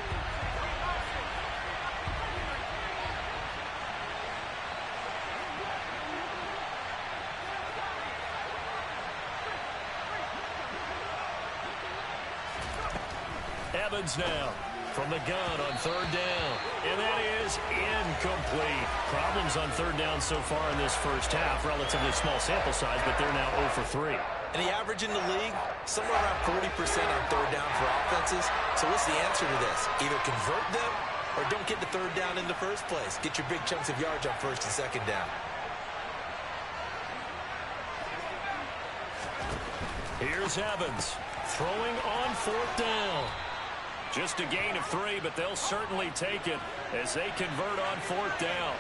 Evans now from the gun on 3rd down. And that is incomplete. Problems on 3rd down so far in this first half. Relatively small sample size, but they're now 0 for 3. And the average in the league, somewhere around 40% on 3rd down for offenses. So what's the answer to this? Either convert them or don't get the 3rd down in the first place. Get your big chunks of yards on 1st and 2nd down. Here's Evans throwing on 4th down. Just a gain of 3, but they'll certainly take it as they convert on 4th down.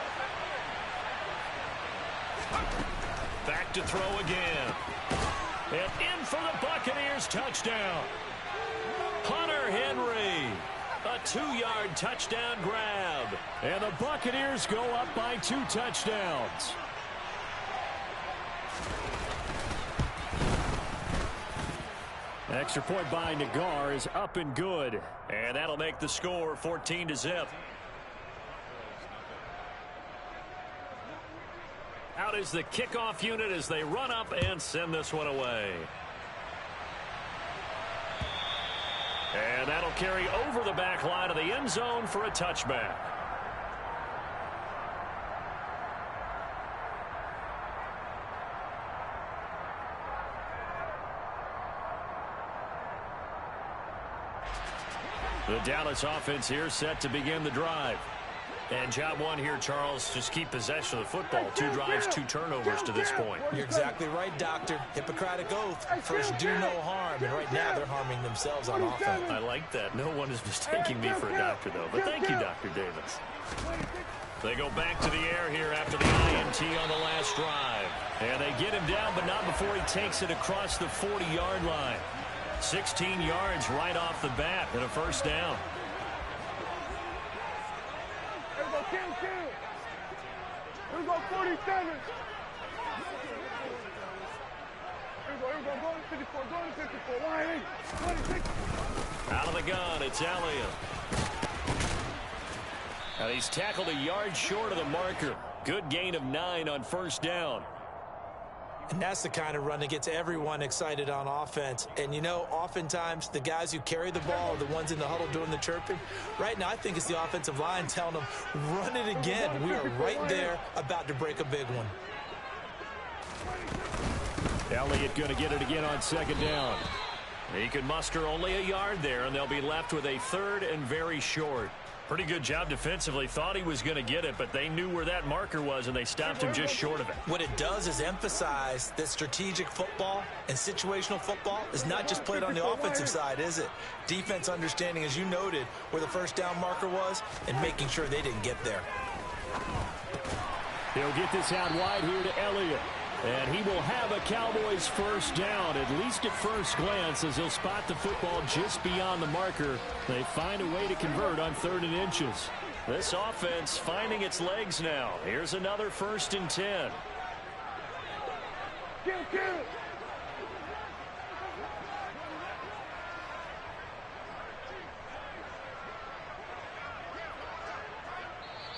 Back to throw again. And in for the Buccaneers touchdown. Hunter Henry. A 2-yard touchdown grab. And the Buccaneers go up by 2 touchdowns. Extra point by Nagar is up and good. And that'll make the score 14-0. Out is the kickoff unit as they run up and send this one away. And that'll carry over the back line of the end zone for a touchback. The Dallas offense here set to begin the drive. And job one here, Charles, just keep possession of the football. 2 drives, 2 turnovers to this point. You're exactly right, Doctor. Hippocratic oath. First, do no harm. And right now, they're harming themselves on offense. I like that. No one is mistaking me for a doctor, though. But thank you, Dr. Davis. They go back to the air here after the INT on the last drive. And they get him down, but not before he takes it across the 40-yard line. 16 yards right off the bat and a first down. Here we go, 47. Here we go, go to 54, go to 54. 180, 26. Out of the gun, it's Elliott. And he's tackled a yard short of the marker. Good gain of 9 on first down. And that's the kind of run that gets everyone excited on offense. And, you know, oftentimes the guys who carry the ball are the ones in the huddle doing the chirping. Right now, I think it's the offensive line telling them, run it again. We are right there about to break a big one. Elliott going to get it again on 2nd down. He can muster only a yard there, and they'll be left with a 3rd and very short. Pretty good job defensively. Thought he was going to get it, but they knew where that marker was, and they stopped him just short of it. What it does is emphasize that strategic football and situational football is not just played on the offensive side, is it? Defense understanding, as you noted, where the first down marker was and making sure they didn't get there. He'll get this out wide here to Elliott. And he will have a Cowboys first down, at least at first glance, as he'll spot the football just beyond the marker. They find a way to convert on 3rd and inches. This offense finding its legs now. Here's another 1st and 10. Kill.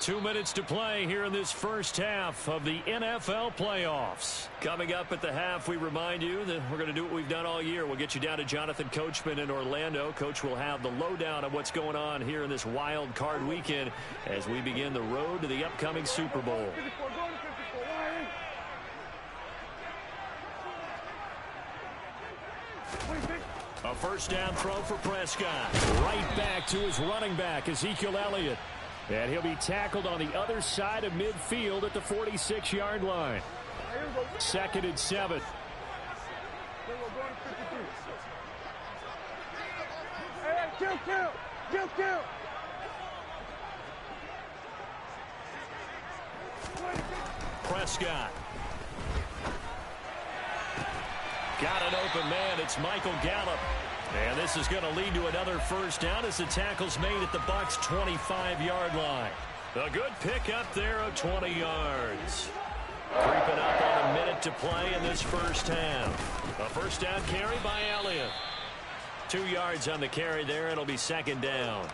2 minutes to play here in this first half of the NFL playoffs. Coming up at the half, we remind you that we're going to do what we've done all year. We'll get you down to Jonathan Coachman in Orlando. Coach will have the lowdown of what's going on here in this wild card weekend as we begin the road to the upcoming Super Bowl. 54, go to 54. 180. 26. A first down throw for Prescott. Right back to his running back, Ezekiel Elliott. And he'll be tackled on the other side of midfield at the 46-yard line. 2nd and 7. Hey, kill. Prescott. Got an open man. It's Michael Gallup. And this is going to lead to another first down as the tackle's made at the Bucs' 25-yard line. A good pickup there of 20 yards. Creeping up on a minute to play in this first half. A first down carry by Elliott. 2 yards on the carry there. It'll be second down.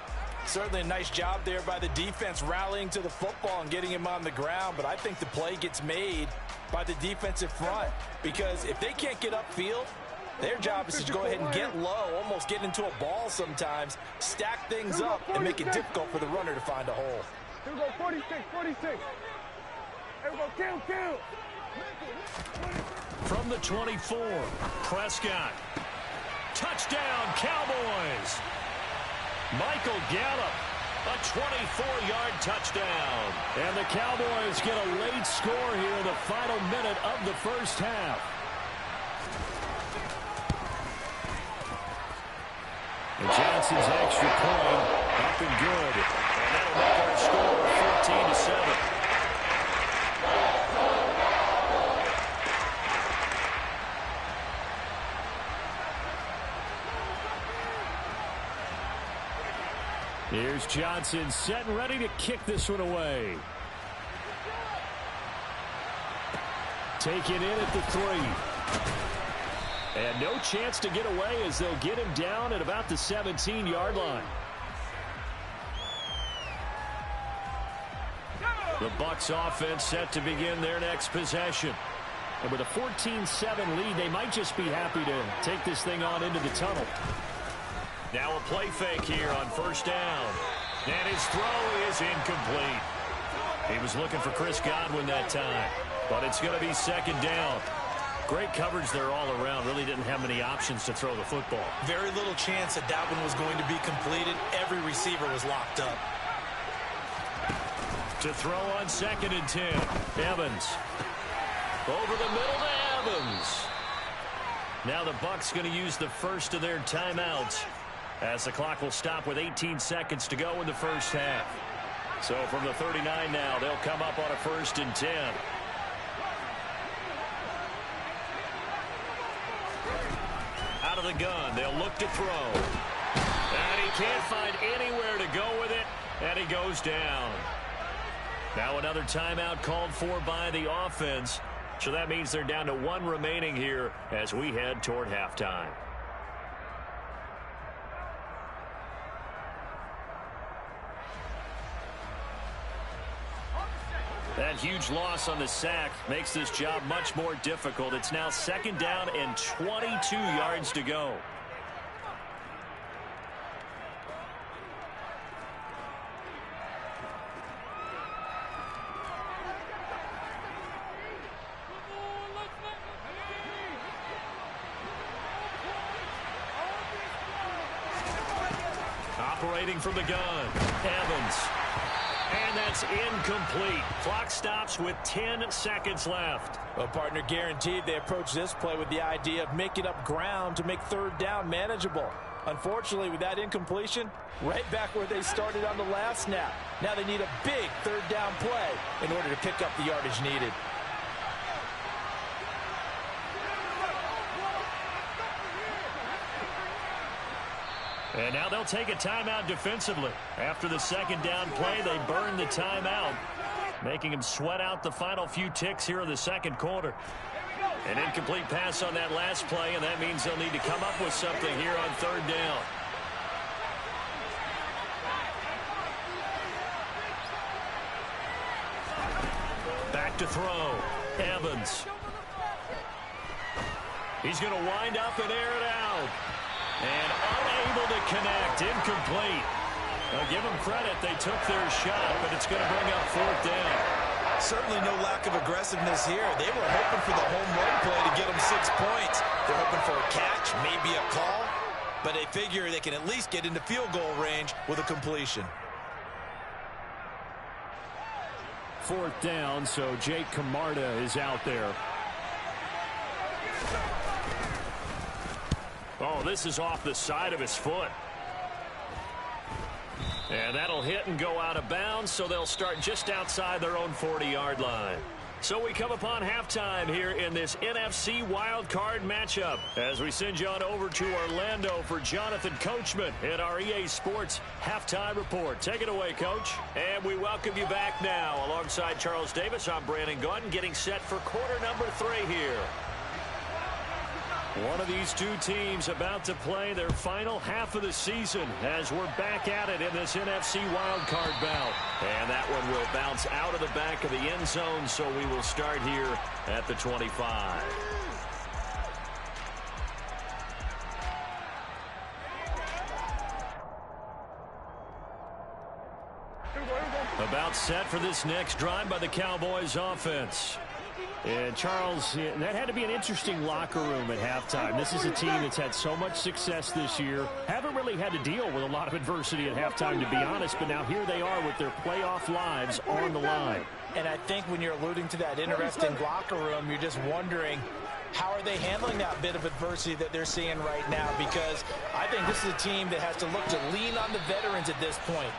Certainly a nice job there by the defense rallying to the football and getting him on the ground. But I think the play gets made by the defensive front. Because if they can't get upfield, their job is to go ahead and get low, almost get into a ball sometimes, stack things up, and make it difficult for the runner to find a hole. Here we go, 46, 46. Here we go, count. From the 24, Prescott. Touchdown, Cowboys. Michael Gallup, a 24-yard touchdown. And the Cowboys get a late score here in the final minute of the first half. And Johnson's extra point up and good. And that'll make our score 14-7. Here's Johnson set and ready to kick this one away. Take it in at the 3. And no chance to get away as they'll get him down at about the 17-yard line. The Bucs offense set to begin their next possession. And with a 14-7 lead, they might just be happy to take this thing on into the tunnel. Now a play fake here on first down. And his throw is incomplete. He was looking for Chris Godwin that time. But it's going to be second down. Great coverage there all around. Really didn't have many options to throw the football. Very little chance that one was going to be completed. Every receiver was locked up. To throw on second and 10. Evans. Over the middle to Evans. Now the Bucs going to use the first of their timeouts, as the clock will stop with 18 seconds to go in the first half. So from the 39 now, they'll come up on a first and 10. Out of the gun, they'll look to throw. And he can't find anywhere to go with it, and he goes down. Now another timeout called for by the offense. So that means they're down to 1 remaining here as we head toward halftime. That huge loss on the sack makes this job much more difficult. It's now second down and 22 yards to go. Operating from the gun, Evans. And that's incomplete. Clock stops with 10 seconds left. Well, partner, guaranteed they approach this play with the idea of making up ground to make third down manageable. Unfortunately, with that incompletion, right back where they started on the last snap. Now they need a big third down play in order to pick up the yardage needed. And now they'll take a timeout defensively. After the second down play, they burn the timeout, making them sweat out the final few ticks here in the second quarter. An incomplete pass on that last play, and that means they'll need to come up with something here on third down. Back to throw. Evans. He's going to wind up and air it out. And unable to connect. Incomplete. Now give them credit. They took their shot, but it's going to bring up fourth down. Certainly no lack of aggressiveness here. They were hoping for the home run play to get them 6 points. They're hoping for a catch, maybe a call, but they figure they can at least get into field goal range with a completion. Fourth down, so Jake Camarda is out there. Oh, this is off the side of his foot. And that'll hit and go out of bounds, so they'll start just outside their own 40-yard line. So we come upon halftime here in this NFC wildcard matchup as we send you on over to Orlando for Jonathan Coachman in our EA Sports Halftime Report. Take it away, Coach. And we welcome you back now. Alongside Charles Davis, I'm Brandon Gaudin, getting set for quarter number 3 here. One of these two teams about to play their final half of the season as we're back at it in this NFC wildcard bout. And that one will bounce out of the back of the end zone, so we will start here at the 25. About set for this next drive by the Cowboys offense. And, Charles, that had to be an interesting locker room at halftime. This is a team that's had so much success this year. Haven't really had to deal with a lot of adversity at halftime, to be honest. But now here they are with their playoff lives on the line. And I think when you're alluding to that interesting locker room, you're just wondering, how are they handling that bit of adversity that they're seeing right now? Because I think this is a team that has to look to lean on the veterans at this point.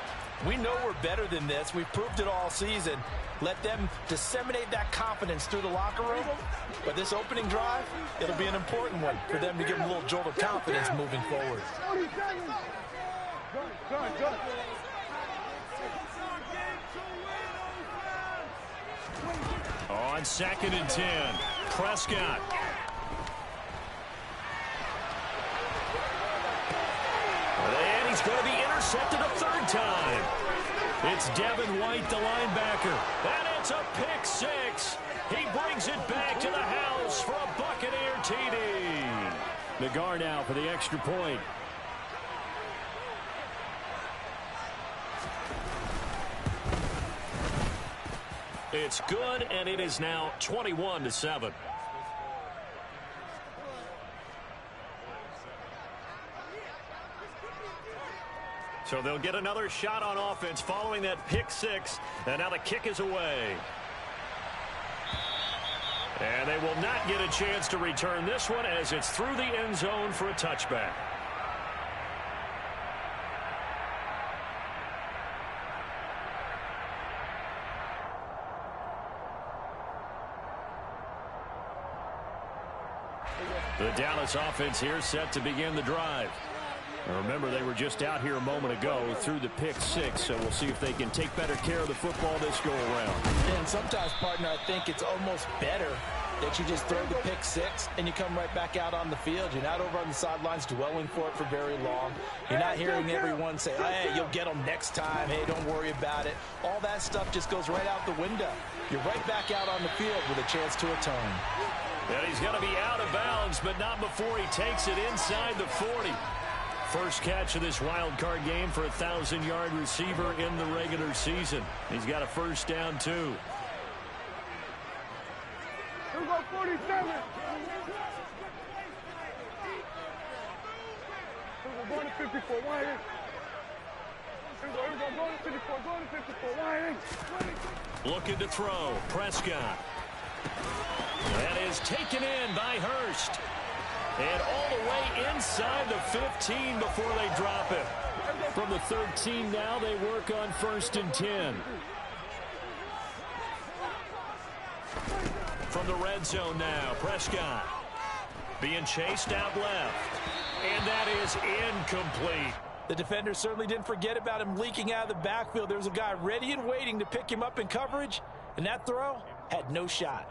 We know we're better than this. We've proved it all season. Let them disseminate that confidence through the locker room. But this opening drive, it'll be an important one for them to give them a little jolt of confidence moving forward. On 2nd and 10, Prescott. And he's going to be intercepted a 3rd time. It's Devin White, the linebacker. And it's a pick 6. He brings it back to the house for a Buccaneer TD. Nagar now for the extra point. It's good, and it is now 21-7. So they'll get another shot on offense following that pick 6. And now the kick is away. And they will not get a chance to return this one as it's through the end zone for a touchback. The Dallas offense here set to begin the drive. Remember, they were just out here a moment ago through the pick 6, so we'll see if they can take better care of the football this go-around. And sometimes, partner, I think it's almost better that you just throw the pick 6 and you come right back out on the field. You're not over on the sidelines dwelling for it for very long. You're not hearing everyone say, hey, you'll get them next time. Hey, don't worry about it. All that stuff just goes right out the window. You're right back out on the field with a chance to atone. And he's going to be out of bounds, but not before he takes it inside the 40. First catch of this wild card game for a 1,000-yard receiver in the regular season. He's got a first down, too. Here we go, 47. We're going to 54. Why here? Here we go, going to 54. Going to 54. Why here? Looking to throw. Prescott. That is taken in by Hurst. And all the way inside the 15 before they drop it. From the 13 now, they work on 1st and 10. From the red zone now, Prescott being chased out left. And that is incomplete. The defender certainly didn't forget about him leaking out of the backfield. There was a guy ready and waiting to pick him up in coverage, and that throw had no shot.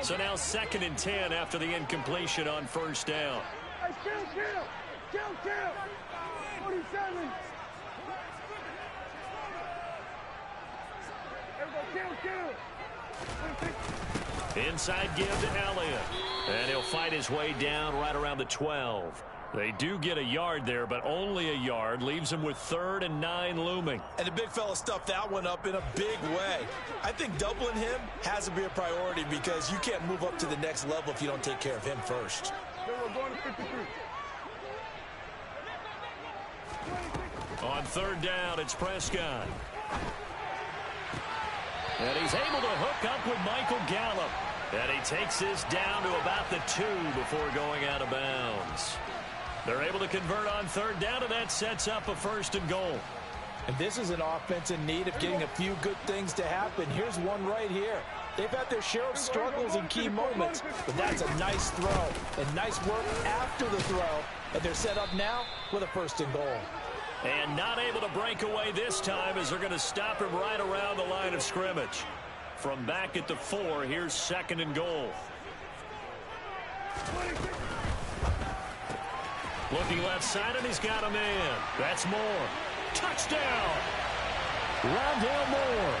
So now 2nd and 10 after the incompletion on 1st down. Hey, kill. 47. Here we go, kill. Inside give to Elliott. And he'll fight his way down right around the 12. They do get a yard there, but only a yard. Leaves him with 3rd and 9 looming. And the big fella stuffed that one up in a big way. I think doubling him has to be a priority because you can't move up to the next level if you don't take care of him first. We're going to 53. On 3rd down, it's Prescott. And he's able to hook up with Michael Gallup. And he takes this down to about the 2 before going out of bounds. They're able to convert on third down, and that sets up a 1st and goal. And this is an offense in need of getting a few good things to happen. Here's one right here. They've had their share of struggles in key moments, but that's a nice throw and nice work after the throw. And they're set up now with a 1st and goal. And not able to break away this time as they're going to stop him right around the line of scrimmage. From back at the 4, here's 2nd and goal. Looking left side, and he's got a man. That's Moore. Touchdown! Rondale Moore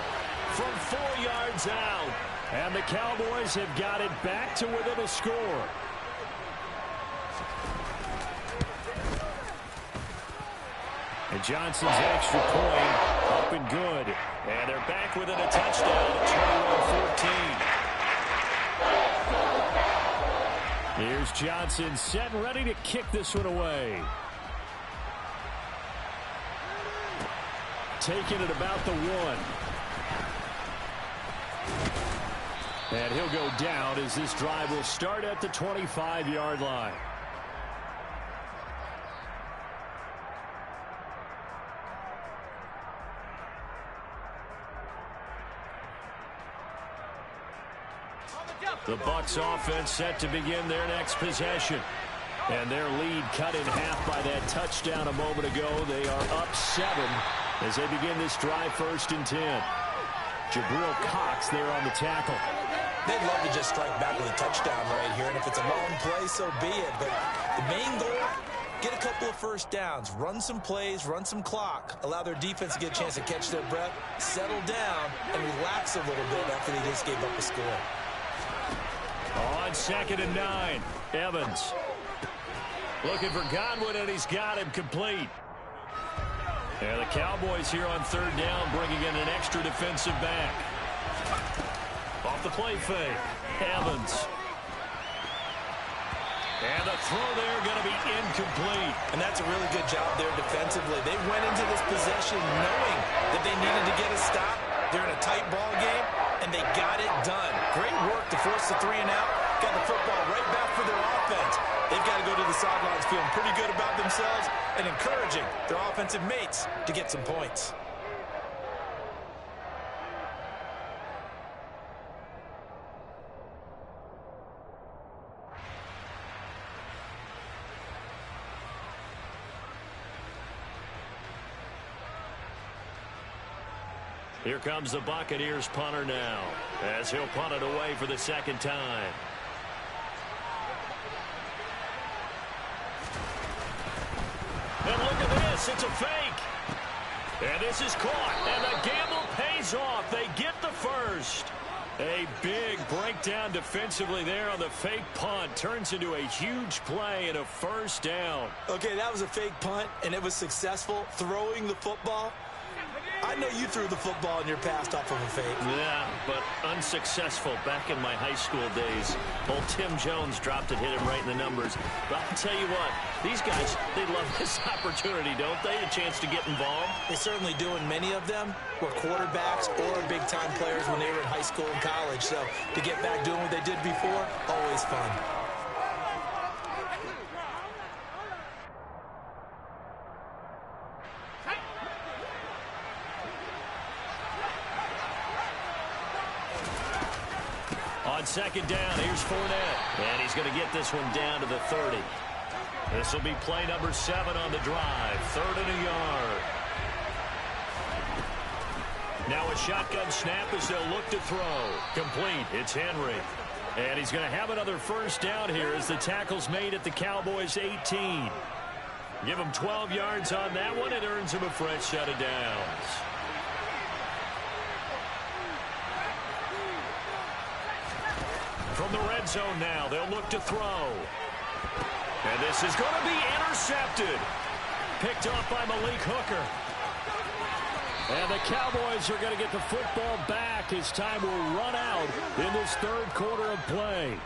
from 4 yards out. And the Cowboys have got it back to within a score. And Johnson's extra point up and good. And they're back within a touchdown at 21-14. Here's Johnson set and ready to kick this one away. Taking it about the 1. And he'll go down as this drive will start at the 25-yard line. The Bucs offense set to begin their next possession. And their lead cut in half by that touchdown a moment ago. They are up 7 as they begin this drive, 1st and 10. Jabril Cox there on the tackle. They'd love to just strike back with a touchdown right here. And if it's a long play, so be it. But the main goal, get a couple of 1st downs, run some plays, run some clock, allow their defense to get a chance to catch their breath, settle down, and relax a little bit after they just gave up a score. On 2nd and 9, Evans. Looking for Godwin, and he's got him complete. And the Cowboys here on 3rd down bringing in an extra defensive back. Off the play fake, Evans. And the throw there going to be incomplete. And that's a really good job there defensively. They went into this possession knowing that they needed to get a stop. They're in a tight ball game, and they got it done. Great work to force the 3 and out. Got the football right back for their offense. They've got to go to the sidelines feeling pretty good about themselves and encouraging their offensive mates to get some points. Here comes the Buccaneers punter now as he'll punt it away for the 2nd time. And look at this. It's a fake. And this is caught. And the gamble pays off. They get the 1st. A big breakdown defensively there on the fake punt. Turns into a huge play and a 1st down. Okay, that was a fake punt, and it was successful. Throwing the football. I know you threw the football in your past off of a fake. Yeah, but unsuccessful back in my high school days. Old Tim Jones dropped it, hit him right in the numbers. But I'll tell you what, these guys, they love this opportunity, don't they? A chance to get involved. They certainly do, and many of them were quarterbacks or big-time players when they were in high school and college. So to get back doing what they did before, always fun. On 2nd down, here's Fournette. And he's going to get this one down to the 30. This will be play number 7 on the drive. 3rd and a yard. Now a shotgun snap as they'll look to throw. Complete. It's Henry. And he's going to have another 1st down here as the tackle's made at the Cowboys' 18. Give him 12 yards on that one. It earns him a fresh set of downs. From the red zone now, they'll look to throw. And this is going to be intercepted. Picked off by Malik Hooker. And the Cowboys are going to get the football back as time will run out in this 3rd quarter of play.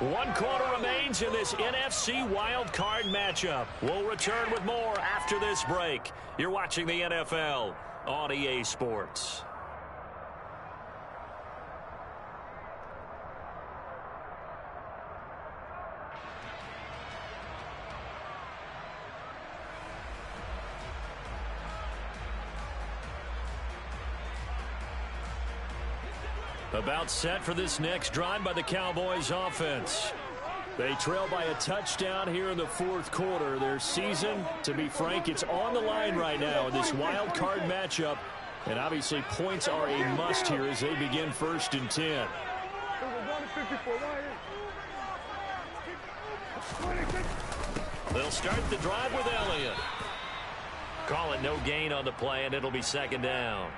1 quarter remains in this NFC Wild Card matchup. We'll return with more after this break. You're watching the NFL on EA Sports. About set for this next drive by the Cowboys offense. They trail by a touchdown here in the fourth quarter. Their season, to be frank, it's on the line right now in this wild card matchup. And obviously points are a must here as they begin 1st and 10. They'll start the drive with Elliott. Call it no gain on the play, and it'll be 2nd down.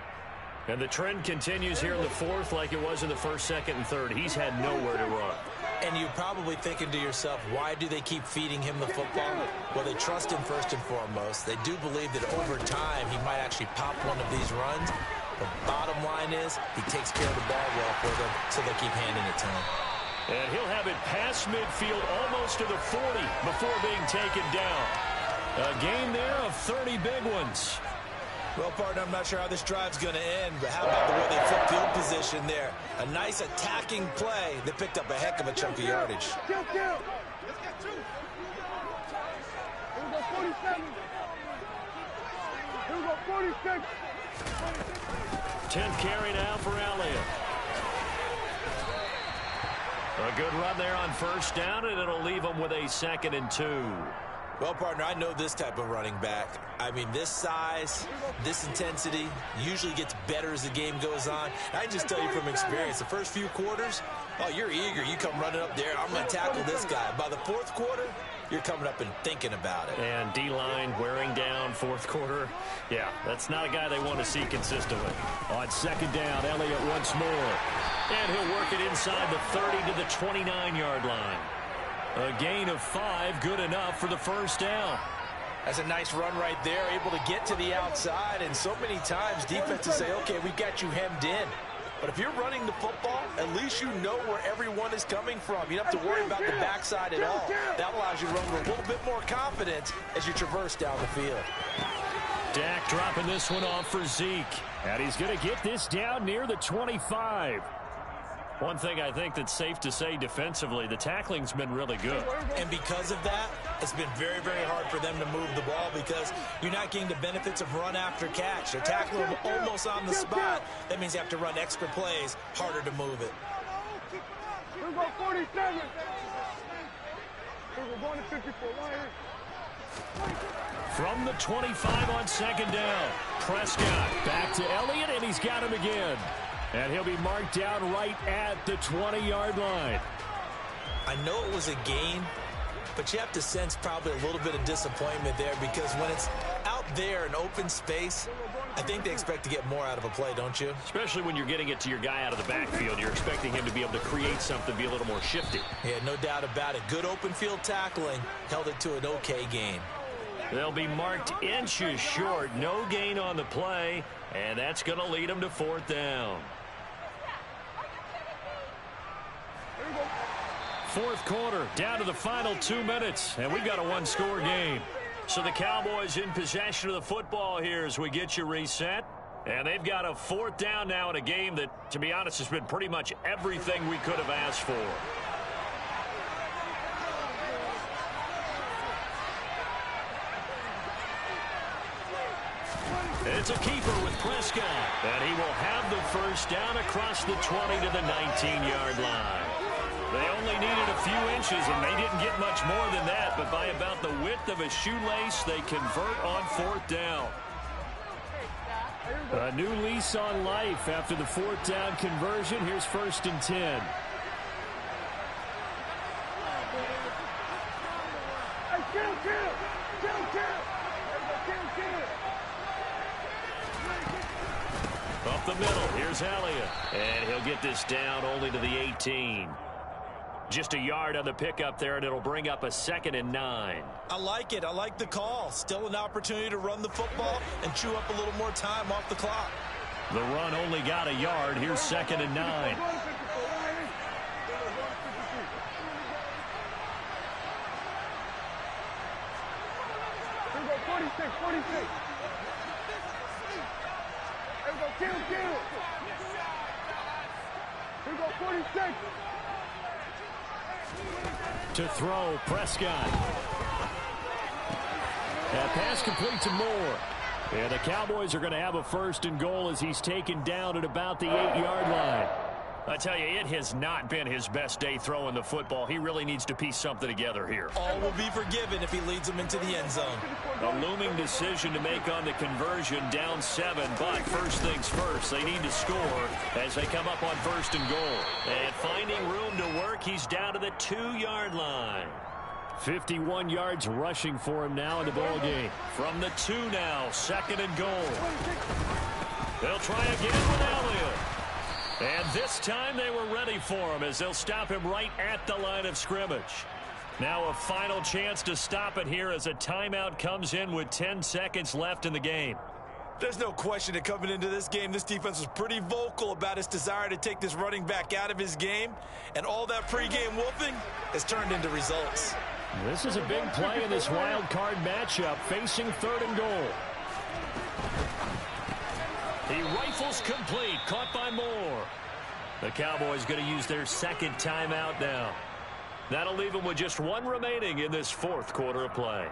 And the trend continues here in the fourth like it was in the 1st, 2nd, and 3rd. He's had nowhere to run. And you're probably thinking to yourself, why do they keep feeding him the football? Well, they trust him first and foremost. They do believe that over time he might actually pop one of these runs. The bottom line is he takes care of the ball well for them, so they keep handing it to him. And he'll have it past midfield almost to the 40 before being taken down. A gain there of 30 big ones. Well, partner, I'm not sure how this drive's going to end, but how about the way they flip field position there? A nice attacking play that picked up a heck of a chunk of yardage. Let's get 2. Here we go, 47. Here we go, 46. 10th carry now for Elliott. A good run there on 1st down, and it'll leave them with a 2nd and 2. Well, partner, I know this type of running back. I mean, this size, this intensity usually gets better as the game goes on. I can just tell you from experience, the first few quarters, oh, you're eager. You come running up there, I'm going to tackle this guy. By the 4th quarter, you're coming up and thinking about it. And D-line wearing down 4th quarter. Yeah, that's not a guy they want to see consistently. On 2nd down, Elliott once more. And he'll work it inside the 30 to the 29-yard line. A gain of 5, good enough for the 1st down. That's a nice run right there, able to get to the outside. And so many times defenses say, okay, we've got you hemmed in. But if you're running the football, at least you know where everyone is coming from. You don't have to worry about the backside at all. That allows you to run with a little bit more confidence as you traverse down the field. Dak dropping this one off for Zeke. And he's going to get this down near the 25. One thing I think that's safe to say defensively, the tackling's been really good. And because of that, it's been very, very hard for them to move the ball because you're not getting the benefits of run after catch. They're tackling them almost on the spot. That means you have to run extra plays, harder to move it. Here we go, 47. Here we're going to 54. From the 25 on 2nd down, Prescott back to Elliott, and he's got him again. And he'll be marked down right at the 20-yard line. I know it was a gain, but you have to sense probably a little bit of disappointment there because when it's out there in open space, I think they expect to get more out of a play, don't you? Especially when you're getting it to your guy out of the backfield. You're expecting him to be able to create something, be a little more shifty. Yeah, no doubt about it. Good open field tackling held it to an okay gain. They'll be marked inches short. No gain on the play, and that's going to lead them to 4th down. 4th quarter, down to the final 2 minutes, and we've got a 1-score game. So the Cowboys in possession of the football here as we get you reset. And they've got a 4th down now in a game that, to be honest, has been pretty much everything we could have asked for. It's a keeper with Prescott, and he will have the 1st down across the 20 to the 19-yard line. They only needed a few inches, and they didn't get much more than that, but by about the width of a shoelace, they convert on 4th down. A new lease on life after the 4th down conversion. Here's 1st and 10. Up the middle, here's Elliott. And he'll get this down only to the 18. Just a yard on the pickup there, and it'll bring up a 2nd and 9. I like it. I like the call. Still an opportunity to run the football and chew up a little more time off the clock. The run only got a yard. Here's 2nd and 9. Here we go, 46, 46. Here we go, kill. Here we go, 46. To throw, Prescott. That pass complete to Moore. And the Cowboys are going to have a 1st and goal as he's taken down at about the 8-yard line. I tell you, it has not been his best day throwing the football. He really needs to piece something together here. All will be forgiven if he leads them into the end zone. A looming decision to make on the conversion, down 7. But first things first, they need to score as they come up on 1st and goal. And finding room to work, he's down to the 2-yard line. 51 yards rushing for him now in the ball game. From the 2 now, 2nd and goal. They'll try again with Elliott. And this time they were ready for him as they'll stop him right at the line of scrimmage. Now a final chance to stop it here as a timeout comes in with 10 seconds left in the game. There's no question that coming into this game, this defense was pretty vocal about its desire to take this running back out of his game. And all that pregame wolfing has turned into results. This is a big play in this wild card matchup facing 3rd and goal. He rifles complete, caught by Moore. The Cowboys going to use their 2nd timeout now. That'll leave them with just 1 remaining in this 4th quarter of play.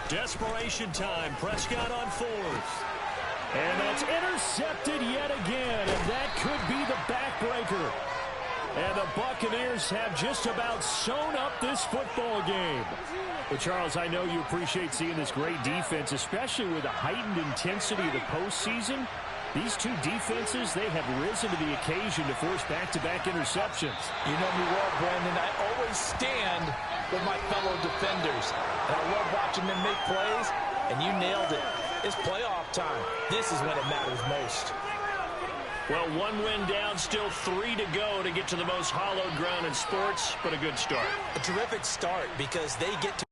Desperation time. Prescott on 4th. And that's intercepted yet again, and that could be the backbreaker. And the Buccaneers have just about sewn up this football game. Well, Charles, I know you appreciate seeing this great defense, especially with the heightened intensity of the postseason. These two defenses, they have risen to the occasion to force back-to-back interceptions. You know me well, Brandon. I always stand with my fellow defenders. And I love watching them make plays, and you nailed it. It's playoff time. This is when it matters most. Well, 1 win down, still 3 to go to get to the most hallowed ground in sports, but a good start. A terrific start because they get to